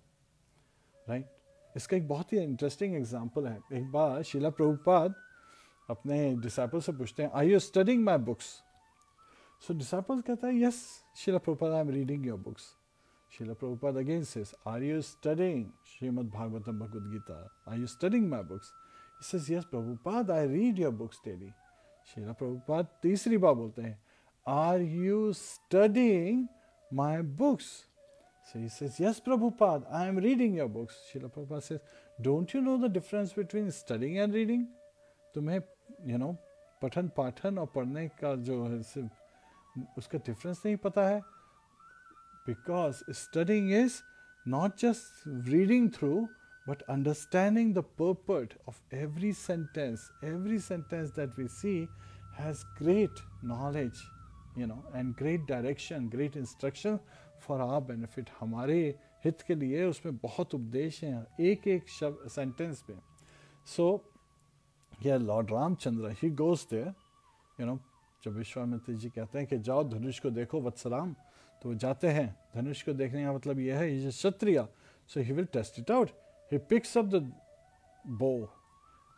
राइट। इसका एक बहुत ही इंटरेस्टिंग एग्जाम्पल है। एक बार शीला प्रभुपाद अपने डिसाइपल से पूछते हैं, are you studying my books? So disciple कहता है, yes Srila Prabhupada, I am reading your books. Srila Prabhupada again says, are you studying Srimad Bhagavatam Bhagavad Gita? Are you studying my books? He says, yes Prabhupada, I read your books daily. Srila Prabhupada तीसरी बार बोलते हैं, are you studying my books? So he says, yes Prabhupada, I am reading your books. Srila Prabhupada says, don't you know the difference between studying and reading? तुम्हें पठन पाठन और पढ़ने का जो है उसका डिफरेंस नहीं पता है? Because studying is not just reading through, but understanding the purport of every sentence. Every sentence that we see has great knowledge, and great direction, great instruction for our benefit. हमारे हित के लिए उसमें बहुत उपदेश हैं, एक एक शब्द सेंटेंस में। So, here Lord Ramchandra, he goes there, जब विश्वामित्र जी कहते हैं कि जाओ धनुष को देखो वत्सराम, तो वो जाते हैं। धनुष को देखने का मतलब यह है, ये क्षत्रिय, so he will test it out. He picks up the bow,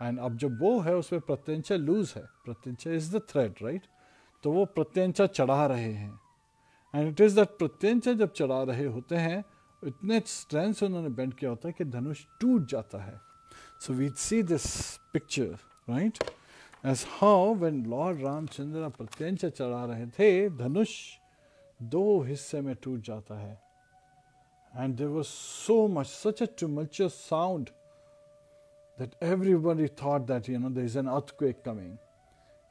and अब जो बो है उसमें प्रत्यंचा लूज है, प्रत्यंचा इज द थ्रेड, राइट। तो वो प्रत्यंचा चढ़ा रहे हैं, एंड इट इज दैट प्रत्यंचा जब चढ़ा रहे होते हैं, इतने स्ट्रेंथ से उन्होंने बेंड किया होता है कि धनुष टूट जाता है। So we see this picture, right, as how when lord Ramchandra प्रत्यंचा चढ़ा रहे थे, धनुष दो हिस्से में टूट जाता है। And there was so much, such a tumultuous sound that everybody thought that there is an earthquake coming.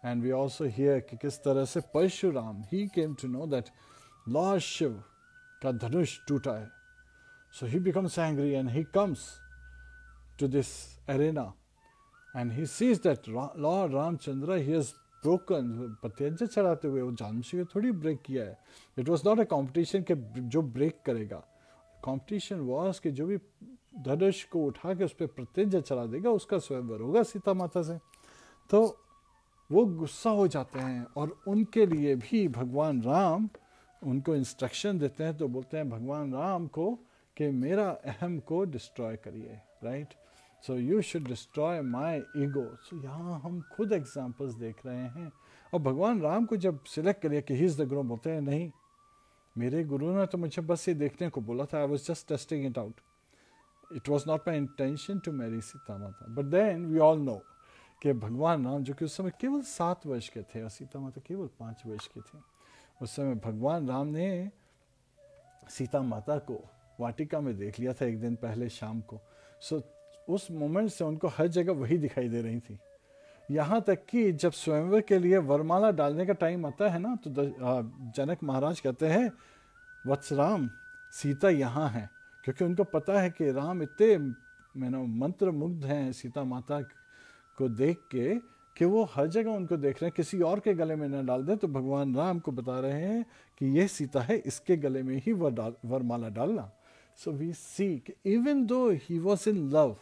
And we also hear कि किस तरह से Parshuram, he came to know that Lord Shiv का धनुष टूटा है। So he becomes angry and he comes to this arena and he sees that Lord Ramchandra, he has broken, प्रत्यंचा चढ़ाते हुए वो जानबूझ के थोड़ी ब्रेक किया है। It was not a competition कि जो ब्रेक करेगा, competition was कि जो भी धनुष को उठा के उस पर प्रत्यंचा चढ़ा देगा उसका स्वयंवर होगा सीता माता से। तो वो गुस्सा हो जाते हैं और उनके लिए भी भगवान राम उनको इंस्ट्रक्शन देते हैं, तो बोलते हैं भगवान राम को कि मेरा अहम को डिस्ट्रॉय करिए, right. So you should destroy my ego. So यहाँ हम खुद एग्जाम्पल्स देख रहे हैं। और भगवान राम को जब सिलेक्ट करिए कि ही इज़ द गुरु, बोलते हैं नहीं, मेरे गुरु ने तो मुझे बस ये देखने को बोला था, I was just testing it out, it was not my intention to marry Sita Mata. But then we all know कि भगवान राम, जो कि उस समय केवल 7 वर्ष के थे और सीता माता केवल 5 वर्ष की थी, उस समय भगवान राम ने सीता माता को वाटिका में देख लिया था एक दिन पहले शाम को। सो उस मोमेंट से उनको हर जगह वही दिखाई दे रही थी। यहाँ तक कि जब स्वयंवर के लिए वरमाला डालने का टाइम आता है ना, तो जनक महाराज कहते हैं वत्स राम, सीता यहाँ है, क्योंकि उनको पता है कि राम इतने मंत्र मुग्ध हैं सीता माता को देख के कि वो हर जगह उनको देख रहे हैं, किसी और के गले में न डाल दें। तो भगवान राम को बता रहे हैं कि ये सीता है, इसके गले में ही वरमाला डालना। सो we see even though he was in love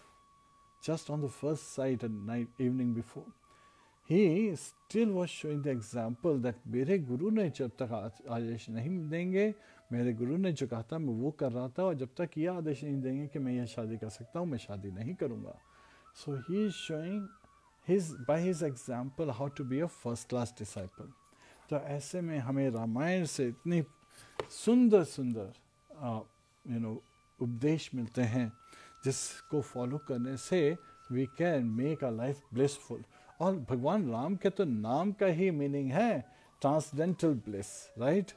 just on the first sight at night evening before, he still was showing the example that मेरे गुरु ने जब तक आदेश नहीं देंगे, मेरे गुरु ने जो कहा था मैं वो कर रहा था, और जब तक ये आदेश नहीं देंगे कि मैं यह शादी कर सकता हूँ, मैं शादी नहीं करूँगा। So he is showing by his example how to be a first class disciple. तो ऐसे में हमें रामायण से इतनी सुंदर सुंदर उपदेश मिलते हैं जिसको फॉलो करने से we can make a life blissful. और भगवान राम के तो नाम का ही मीनिंग है transcendental bliss, right.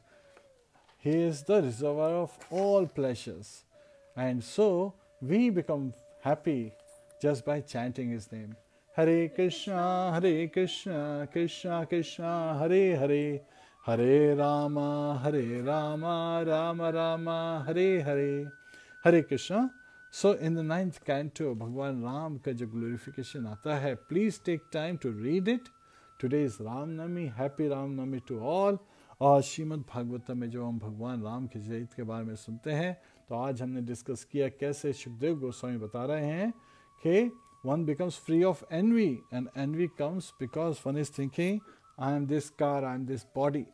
He is the reservoir of all pleasures, and so we become happy just by chanting his name. Hare Krishna Krishna Krishna Hare Hare, Hare Rama Ram Rama Hare Hare, Hare Krishna. So in the 9th canto, भगवान राम का जो glorification आता है, please take time to read it. Today is Ram Navami, happy Ram Navami to all. और श्रीमद् भागवतम में जो हम भगवान राम के चरित्र के बारे में सुनते हैं, तो आज हमने डिस्कस किया कैसे सुखदेव गोस्वामी बता रहे हैं कि one becomes free of envy, and envy comes because one is thinking, I am this car, I am this body.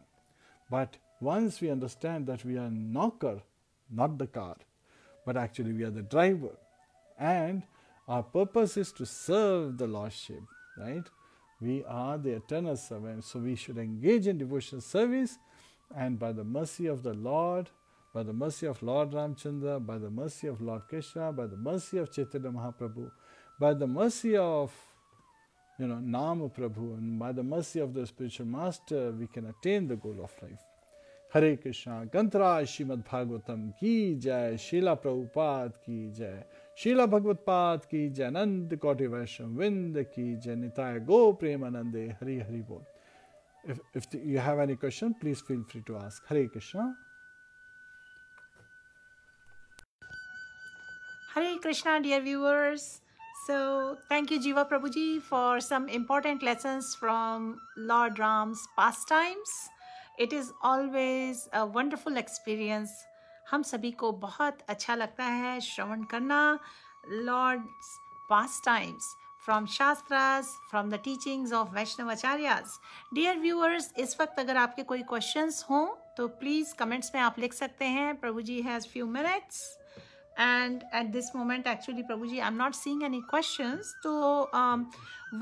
But once we understand that we are knocker, not the car, but actually we are the driver, and our purpose is to serve the Lordship, right? We are the eternal servants, so we should engage in devotional service, and by the mercy of the Lord, by the mercy of Lord Ramchandra, by the mercy of Lord Krishna, by the mercy of Chaitanya Mahaprabhu, by the mercy of Nama Prabhu, and by the mercy of the spiritual master, we can attain the goal of life. हरे कृष्णा। ग्रंथराज श्रीमद् भागवतम की जय, शीला प्रभुपाद की जय, शीला भगवत पाद की जय, नंद कोटि वैष्णव विंद की जय, निताय गो प्रेमानंदे, हरि हरि बोल। If you have any question, please feel free to ask. Hare Krishna. Hare Krishna, dear viewers. So thank you Jiva Prabhuji for some important lessons from Lord Ram's pastimes. It is always a wonderful experience. हम सभी को बहुत अच्छा लगता है श्रवण करना Lord's pastimes from Shastras, from the teachings of Vaishnavacharyas. Dear viewers, इस वक्त अगर आपके कोई questions हों तो please comments में आप लिख सकते हैं. Prabhuji has few minutes. And at this moment, actually, Prabhuji, I'm not seeing any questions. तो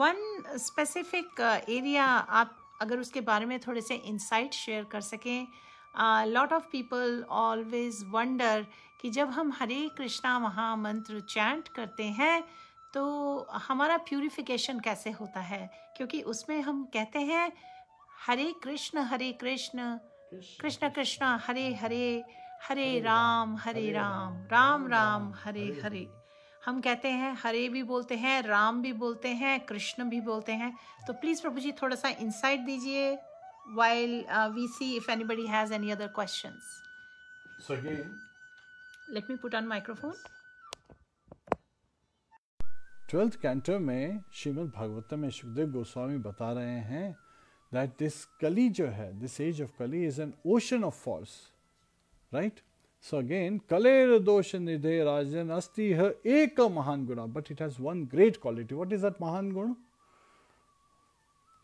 one specific area आप अगर उसके बारे में थोड़े से insight share कर सकें. Lot of people always wonder कि जब हम हरे कृष्णा महामंत्र चैंट करते हैं तो हमारा प्यूरिफिकेशन कैसे होता है, क्योंकि उसमें हम कहते हैं हरे कृष्ण कृष्ण कृष्ण हरे हरे, हरे राम राम राम हरे हरे. हम कहते हैं हरे भी बोलते हैं, राम भी बोलते हैं, कृष्ण भी बोलते हैं. तो प्लीज़ प्रभु जी थोड़ा सा इंसाइट दीजिए while we see if anybody has any other questions. So again, let me put on microphone. 12th canto में श्रीमद् भागवतम में सुखदेव गोस्वामी बता रहे हैं that this Kali जो है, this age of Kali is an ocean of faults, right? So again, Kaler dosha nidhe rajan asti ha eka mahan guna, but it has one great quality. What is that mahan guna?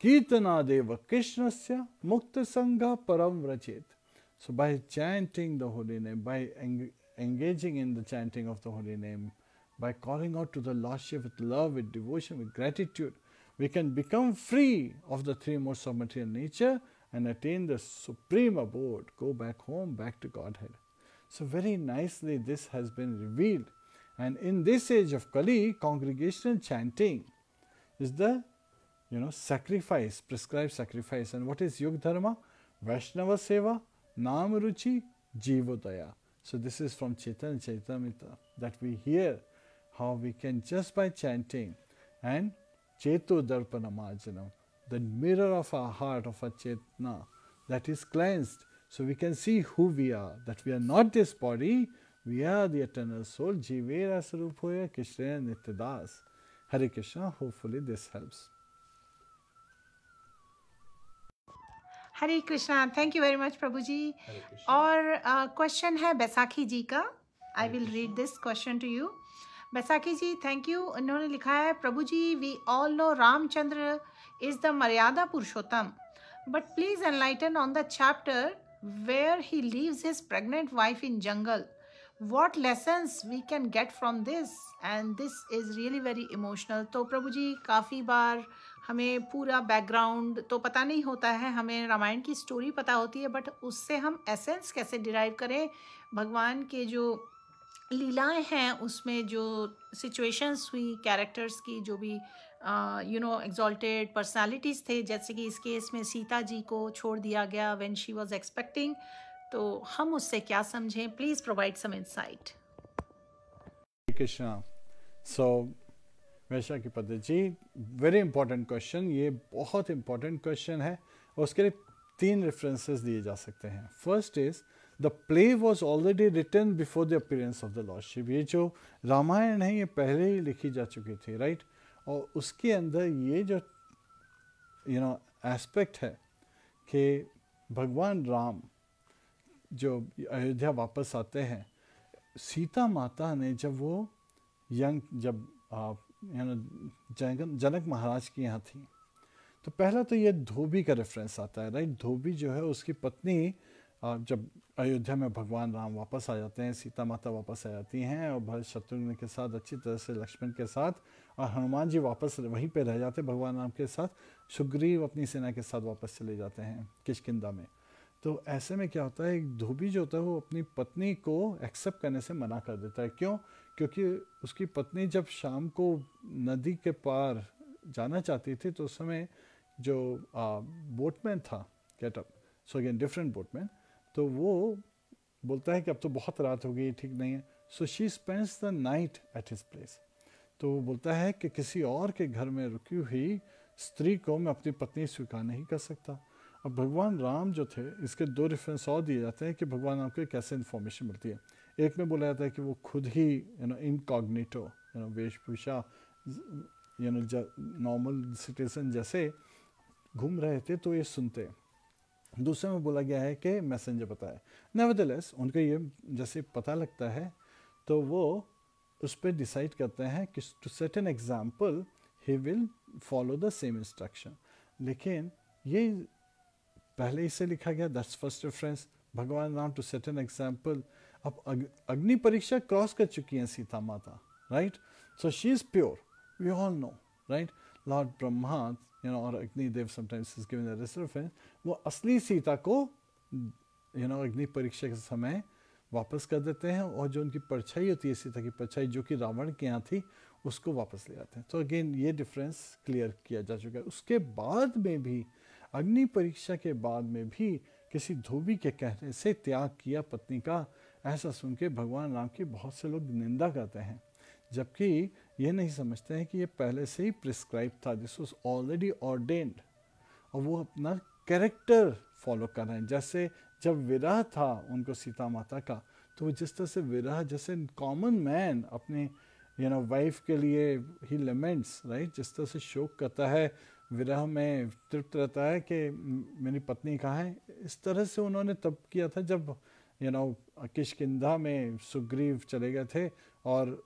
Kirtanadev Krishnasya Mukta Sangha Param Vrachet. So by chanting the holy name, by engaging in the chanting of the holy name, by calling out to the Lordship with love, with devotion, with gratitude, we can become free of the three modes of material nature and attain the supreme abode, go back home, back to Godhead. So very nicely this has been revealed. And in this age of Kali, congregational chanting is the sacrifice, prescribed sacrifice. And what is Yug Dharma? Vaishnava Seva, Nam Ruchi, Jivodaya. So this is from Chaitanya Charitamrita that we hear how we can just by chanting and Cheto Darpana Marjanam, the mirror of our heart, of our Chetna, that is cleansed. So we can see who we are, that we are not this body, we are the eternal soul. Jivera Saruphoya Krishna Nityadas. Hare Krishna, hopefully this helps. Hare Krishna, thank you very much prabhu ji. और question है बैसाखी जी का. I will read this question to you. Baisakhi ji, thank you. उन्होंने लिखा है, प्रभु ji, we all know Ramchandra is the maryada purushottam, but please enlighten on the chapter where he leaves his pregnant wife in jungle. What lessons we can get from this? And this is really very emotional. तो प्रभु जी, काफ़ी बार हमें पूरा background तो पता नहीं होता है, हमें रामायण की स्टोरी पता होती है, बट उससे हम एसेंस कैसे डिराइव करें, भगवान के जो लीलाएं हैं उसमें जो सिचुएशंस हुई, कैरेक्टर्स की जो भी एग्जॉल्टेड पर्सनालिटीज़ थे, जैसे कि इस केस में सीता जी को छोड़ दिया गया व्हेन शी वाज एक्सपेक्टिंग, तो हम उससे क्या समझें? Please provide some insight. Krishna. So वैशा की पद्धति जी, वेरी इंपॉर्टेंट क्वेश्चन. ये बहुत इंपॉर्टेंट क्वेश्चन है और उसके लिए 3 रेफरेंसेस दिए जा सकते हैं. First is the play was already written before the appearance of the lordship. ये जो रामायण है ये पहले ही लिखी जा चुकी थी, राइट. और उसके अंदर ये जो एस्पेक्ट है कि भगवान राम जो अयोध्या वापस आते हैं, सीता माता ने जब वो जनक महाराज की यहाँ थी, तो पहला तो ये धोबी का रेफरेंस आता है, राइट. धोबी जो है उसकी पत्नी, जब अयोध्या में भगवान राम वापस आ जाते हैं, सीता माता वापस आ जाती हैं और भरत शत्रुघ्न के साथ अच्छी तरह से, लक्ष्मण के साथ, और हनुमान जी वापस वहीं पे रह जाते भगवान राम के साथ. सुग्रीव अपनी सेना के साथ वापस चले जाते हैं किष्किंधा में. तो ऐसे में क्या होता है, एक धोबी जो होता है वो अपनी पत्नी को एक्सेप्ट करने से मना कर देता है. क्यों? क्योंकि उसकी पत्नी जब शाम को नदी के पार जाना चाहती थी तो उस समय जो बोटमैन था, get up, so again different boatman, तो वो बोलता है कि अब तो बहुत रात हो गई, ठीक नहीं है. So she spends the night at his place. तो वो बोलता है कि किसी और के घर में रुकी हुई स्त्री को मैं अपनी पत्नी स्वीकार नहीं कर सकता. अब भगवान राम जो थे, इसके 2 रेफरेंस और दिए जाते हैं कि भगवान राम को कैसे इन्फॉर्मेशन मिलती है. एक में बोला जाता है कि वो खुद ही इनकॉग्निटो, वेशभूषा, नॉर्मल सिटीजन जैसे घूम रहे थे तो ये सुनते. दूसरे में बोला गया है कि मैसेंजर पता है. नेवरदलेस उनको ये जैसे पता लगता है तो वो उस पर डिसाइड करते हैं कि to set an example he will follow the same instruction. लेकिन ये पहले इसे लिखा गया, that's first reference, bhagwan Ram to set an example. अब अग्नि परीक्षा क्रॉस कर चुकी हैं Sita Mata, right. So she is pure, we all know, right. Lord Brahma और Agnidev sometimes is given as reference, वो असली सीता को अग्नि परीक्षा के समय वापस कर देते हैं और जो उनकी परछाई होती है, सीता की परछाई जो कि रावण के यहाँ थी, उसको वापस ले आते हैं. तो अगेन ये डिफरेंस क्लियर किया जा चुका है. उसके बाद में भी, अग्नि परीक्षा के बाद में भी किसी धोबी के कहने से त्याग किया पत्नी का, ऐसा सुन के भगवान राम की बहुत से लोग निंदा करते हैं, जबकि ये नहीं समझते हैं कि ये पहले से ही प्रिस्क्राइब था, दिस वाज ऑलरेडी ऑर्डेन्ड, और वो अपना कैरेक्टर फॉलो कर रहे हैं. जैसे जब विरह था उनको सीता माता का, तो वो जिस तरह से विरह, जैसे कॉमन मैन अपने वाइफ के लिए ही लेमेंट्स, राइट, जिस तरह से शोक करता है, विरह में तृप्त रहता है कि मेरी पत्नी कहाँ है, इस तरह से उन्होंने तब किया था जब किष्किंधा में सुग्रीव चले गए थे और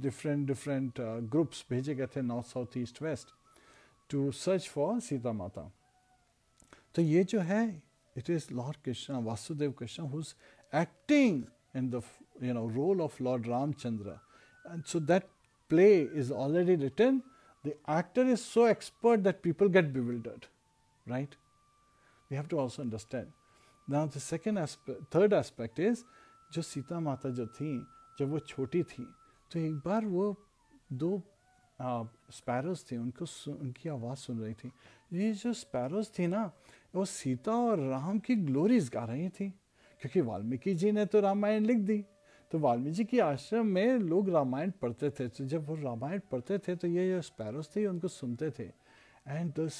डिफरेंट ग्रुप्स भेजे गए थे, north south east west. to search for Sita Mata. तो ये जो है, it is Lord Krishna, Vasudev Krishna, who's acting in the role of Lord Ramchandra. And so that play is already written. The actor is so expert that people get bewildered, right? We have to also understand. Now the third aspect is, जो सीता माता जो थी, जब वो छोटी थी, तो एक बार वो दो स्पैरोज थे, उनकी आवाज़ सुन रही थी. ये जो स्पैरोज थी ना, वो सीता और राम की ग्लोरीज गा रही थी, क्योंकि वाल्मीकि जी ने तो रामायण लिख दी. तो वाल्मीकि जी के आश्रम में लोग रामायण पढ़ते थे. तो जब वो रामायण पढ़ते थे तो ये जो स्पैरोज थे उनको सुनते थे. And the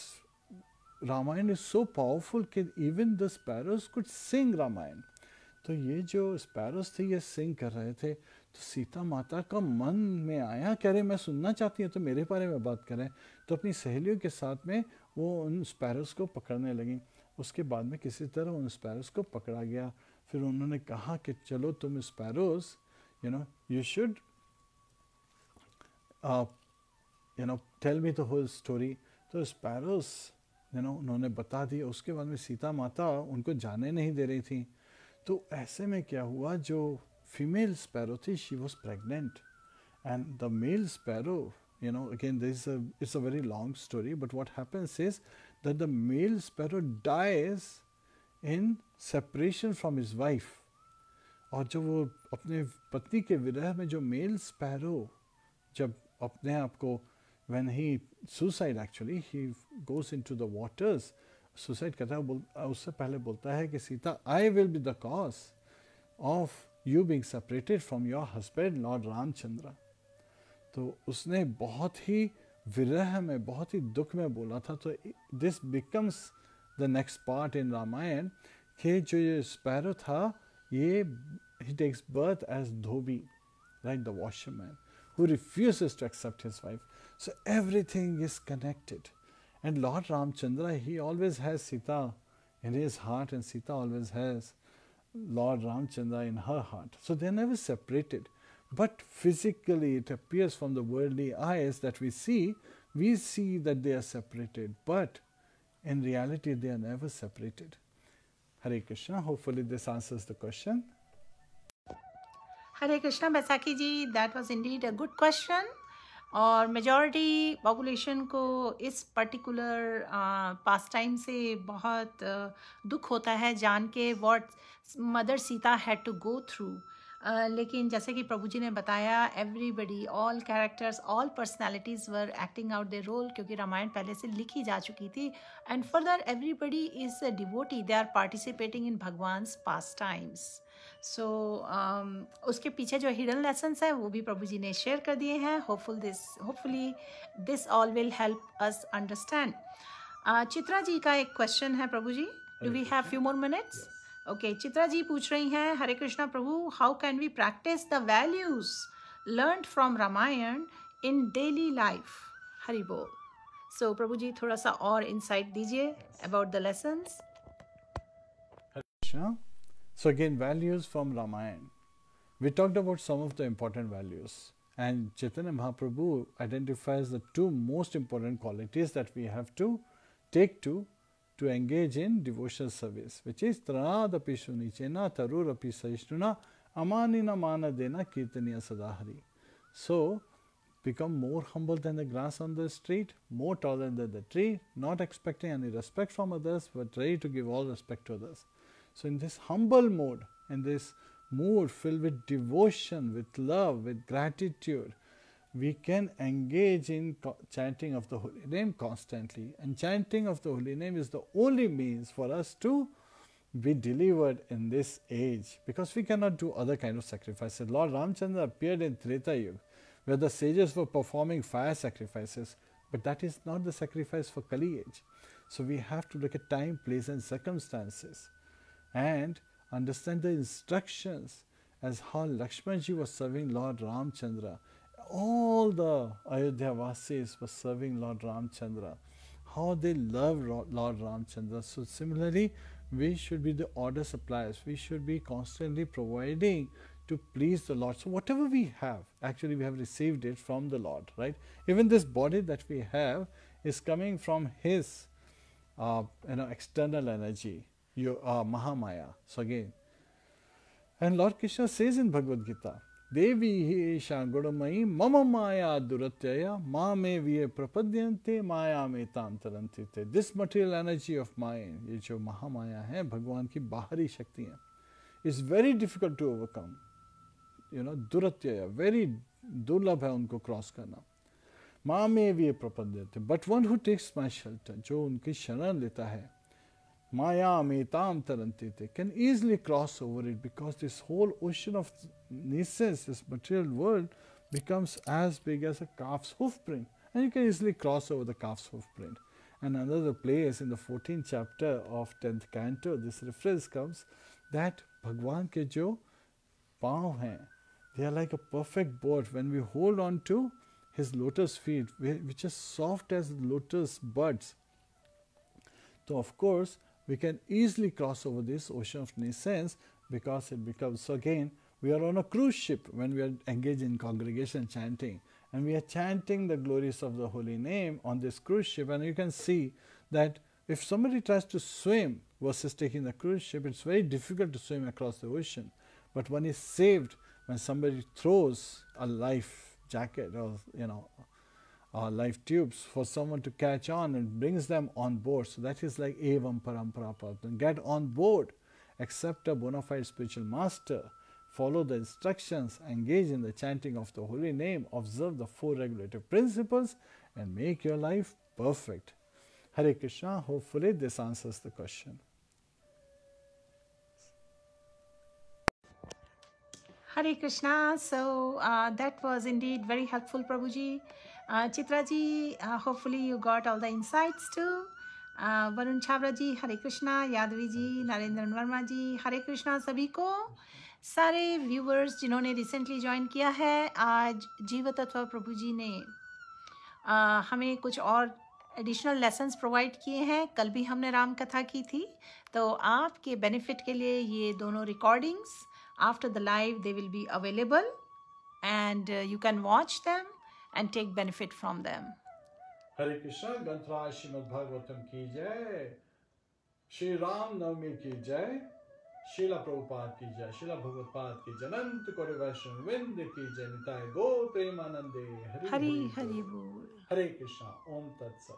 Ramayan is so powerful कि even the sparrows could sing Ramayan. तो ये जो स्पैरोज थे ये सिंग कर रहे थे. तो सीता माता का मन में आया, कह रहे मैं सुनना चाहती हूँ, तो मेरे बारे में बात करें. तो अपनी सहेलियों के साथ में वो उन स्पैरोज को पकड़ने लगी. उसके बाद में किसी तरह उन स्पैरोज को पकड़ा गया. फिर उन्होंने कहा कि चलो तुम sparrows, you should tell me the whole story. तो स्पैरोज उन्होंने बता दिया. उसके बाद में सीता माता उनको जाने नहीं दे रही थी. तो ऐसे में क्या हुआ, जो फीमेल स्पैरो थी, she was pregnant, and the male sparrow, again it's a very long story, but what happens is that the male sparrow dies in separation from his wife. और जब वो अपने पत्नी के विरह में, जो मेल स्पैरो जब अपने आप को, when he suicide actually, he goes into the waters, suicide करता है, उससे पहले बोलता है कि Sita, I will be the cause of you being separated from your husband Lord Ramchandra. तो उसने बहुत ही विरह में, बहुत ही दुख में बोला था. तो this becomes the next part in Ramayana कि जो ये स्पैरो था, ये he takes birth as Dhobi, like the washerman, who refuses to accept his wife. So everything is connected. And Lord Ramchandra, he always has Sita in his heart, and Sita always has Lord Ramchandra in her heart. So they are never separated. But physically it appears from the worldly eyes that we see that they are separated. But in reality they are never separated. Hare Krishna. Hopefully this answers the question. Hare Krishna, Baisakhi ji, that was indeed a good question. और majority population को इस particular पास time से बहुत दुख होता है जान के what mother Sita had to go through. लेकिन जैसे कि प्रभु जी ने बताया, everybody, all characters, all personalities were acting out their role, क्योंकि रामायण पहले से लिखी जा चुकी थी. And further everybody is a devotee, they are participating in भगवान्स पास टाइम्स. सो उसके पीछे जो हिडन लेसन्स हैं वो भी प्रभु जी ने शेयर कर दिए हैं. Hopefully this all will help us understand. Chitra ji का एक क्वेश्चन है प्रभु जी. Do we have few more minutes? Okay, Chitra ji पूछ रही हैं, Hare Krishna prabhu, how can we practice the values learned from Ramayan in daily life? Hari बोल. सो प्रभु जी थोड़ा सा और इंसाइट दीजिए about the lessons. Hare Krishna. So again, values from Ramayana. We talked about some of the important values, and Chaitanya Mahaprabhu identifies the two most important qualities that we have to take to engage in devotional service, which is Tranadapi Sunichena Tarurapi Saishnuna Amanina Manadena Kirtaniya Sadahari. So become more humble than the grass on the street, more tolerant than the tree, not expecting any respect from others, but ready to give all respect to others. So in this humble mode, in this mood filled with devotion, with love, with gratitude, we can engage in chanting of the holy name constantly. And chanting of the holy name is the only means for us to be delivered in this age, because we cannot do other kind of sacrifices. Lord Ramchandra appeared in Treta Yuga, where the sages were performing fire sacrifices, but that is not the sacrifice for Kali age. So we have to look at time, place and circumstances, and understand the instructions as how Lakshmanji was serving Lord Ramchandra. All the Ayodhya Vasis were serving Lord Ramchandra. How they love Lord Ramchandra. So similarly, we should be the order suppliers. We should be constantly providing to please the Lord. So whatever we have, actually we have received it from the Lord, right? Even this body that we have is coming from his external energy, your Mahamaya. So again, and Lord Krishna says in Bhagavad Gita, Devi hi Isha Gudamayi Mama Maya Duratyaya Mame Viye Prapadyante Maya Metam Tarantite. This material energy of mine, ये जो Mahamaya है, भगवान की बाहरी शक्ति है, is very difficult to overcome. Duratyaya, very दुर्लभ है उनको क्रॉस करना. Mame Viye Prapadyante. But one who takes my shelter, जो उनकी शरण लेता है, Maya metam tarantite, can easily cross over it, because this whole ocean of nescience, this material world, becomes as big as a calf's hoof print, and you can easily cross over the calf's hoof print. And another place in the 14th chapter of 10th canto, this reference comes that Bhagwan ke jo pav hain, they are like a perfect boat when we hold on to his lotus feet, which is soft as lotus buds. So of course, we can easily cross over this ocean of nescience, because it becomes, so again, we are on a cruise ship when we are engaged in congregation chanting, and we are chanting the glories of the holy name on this cruise ship. And you can see that if somebody tries to swim versus taking the cruise ship, it's very difficult to swim across the ocean. But one is saved when somebody throws a life jacket or life tubes for someone to catch on and brings them on board. So that is like evam parampara padam. Get on board, accept a bona fide spiritual master, follow the instructions, engage in the chanting of the holy name, observe the 4 regulative principles, and make your life perfect. Hare Krishna. Hopefully this answers the question. Hare Krishna. So that was indeed very helpful, Prabhuji. Chitra ji, hopefully you got all the insights too. Varun Chhabra ji, Hare Krishna. Yadavi ji, Narendran Verma ji, Hare Krishna सभी को. सारे viewers जिन्होंने recently join किया है, आज जीव तत्व प्रभु जी ने हमें कुछ और एडिशनल लेसन्स प्रोवाइड किए हैं. कल भी हमने राम कथा की थी, तो आपके बेनिफिट के लिए ये दोनों recordings after the live they will be available, and you can watch them and take benefit from them. Hare Krishna. Granthra Srimad Bhagavatam ki jai, Shri Ram Navami ki jai, Srila Prabhupada ki jai, Srila Bhagavad ki jai, Anant Kori Vaishnav Vind ki jai, Nitai Go Premanande. Hari Hari Bol. Hare Krishna. Om Tat Sat.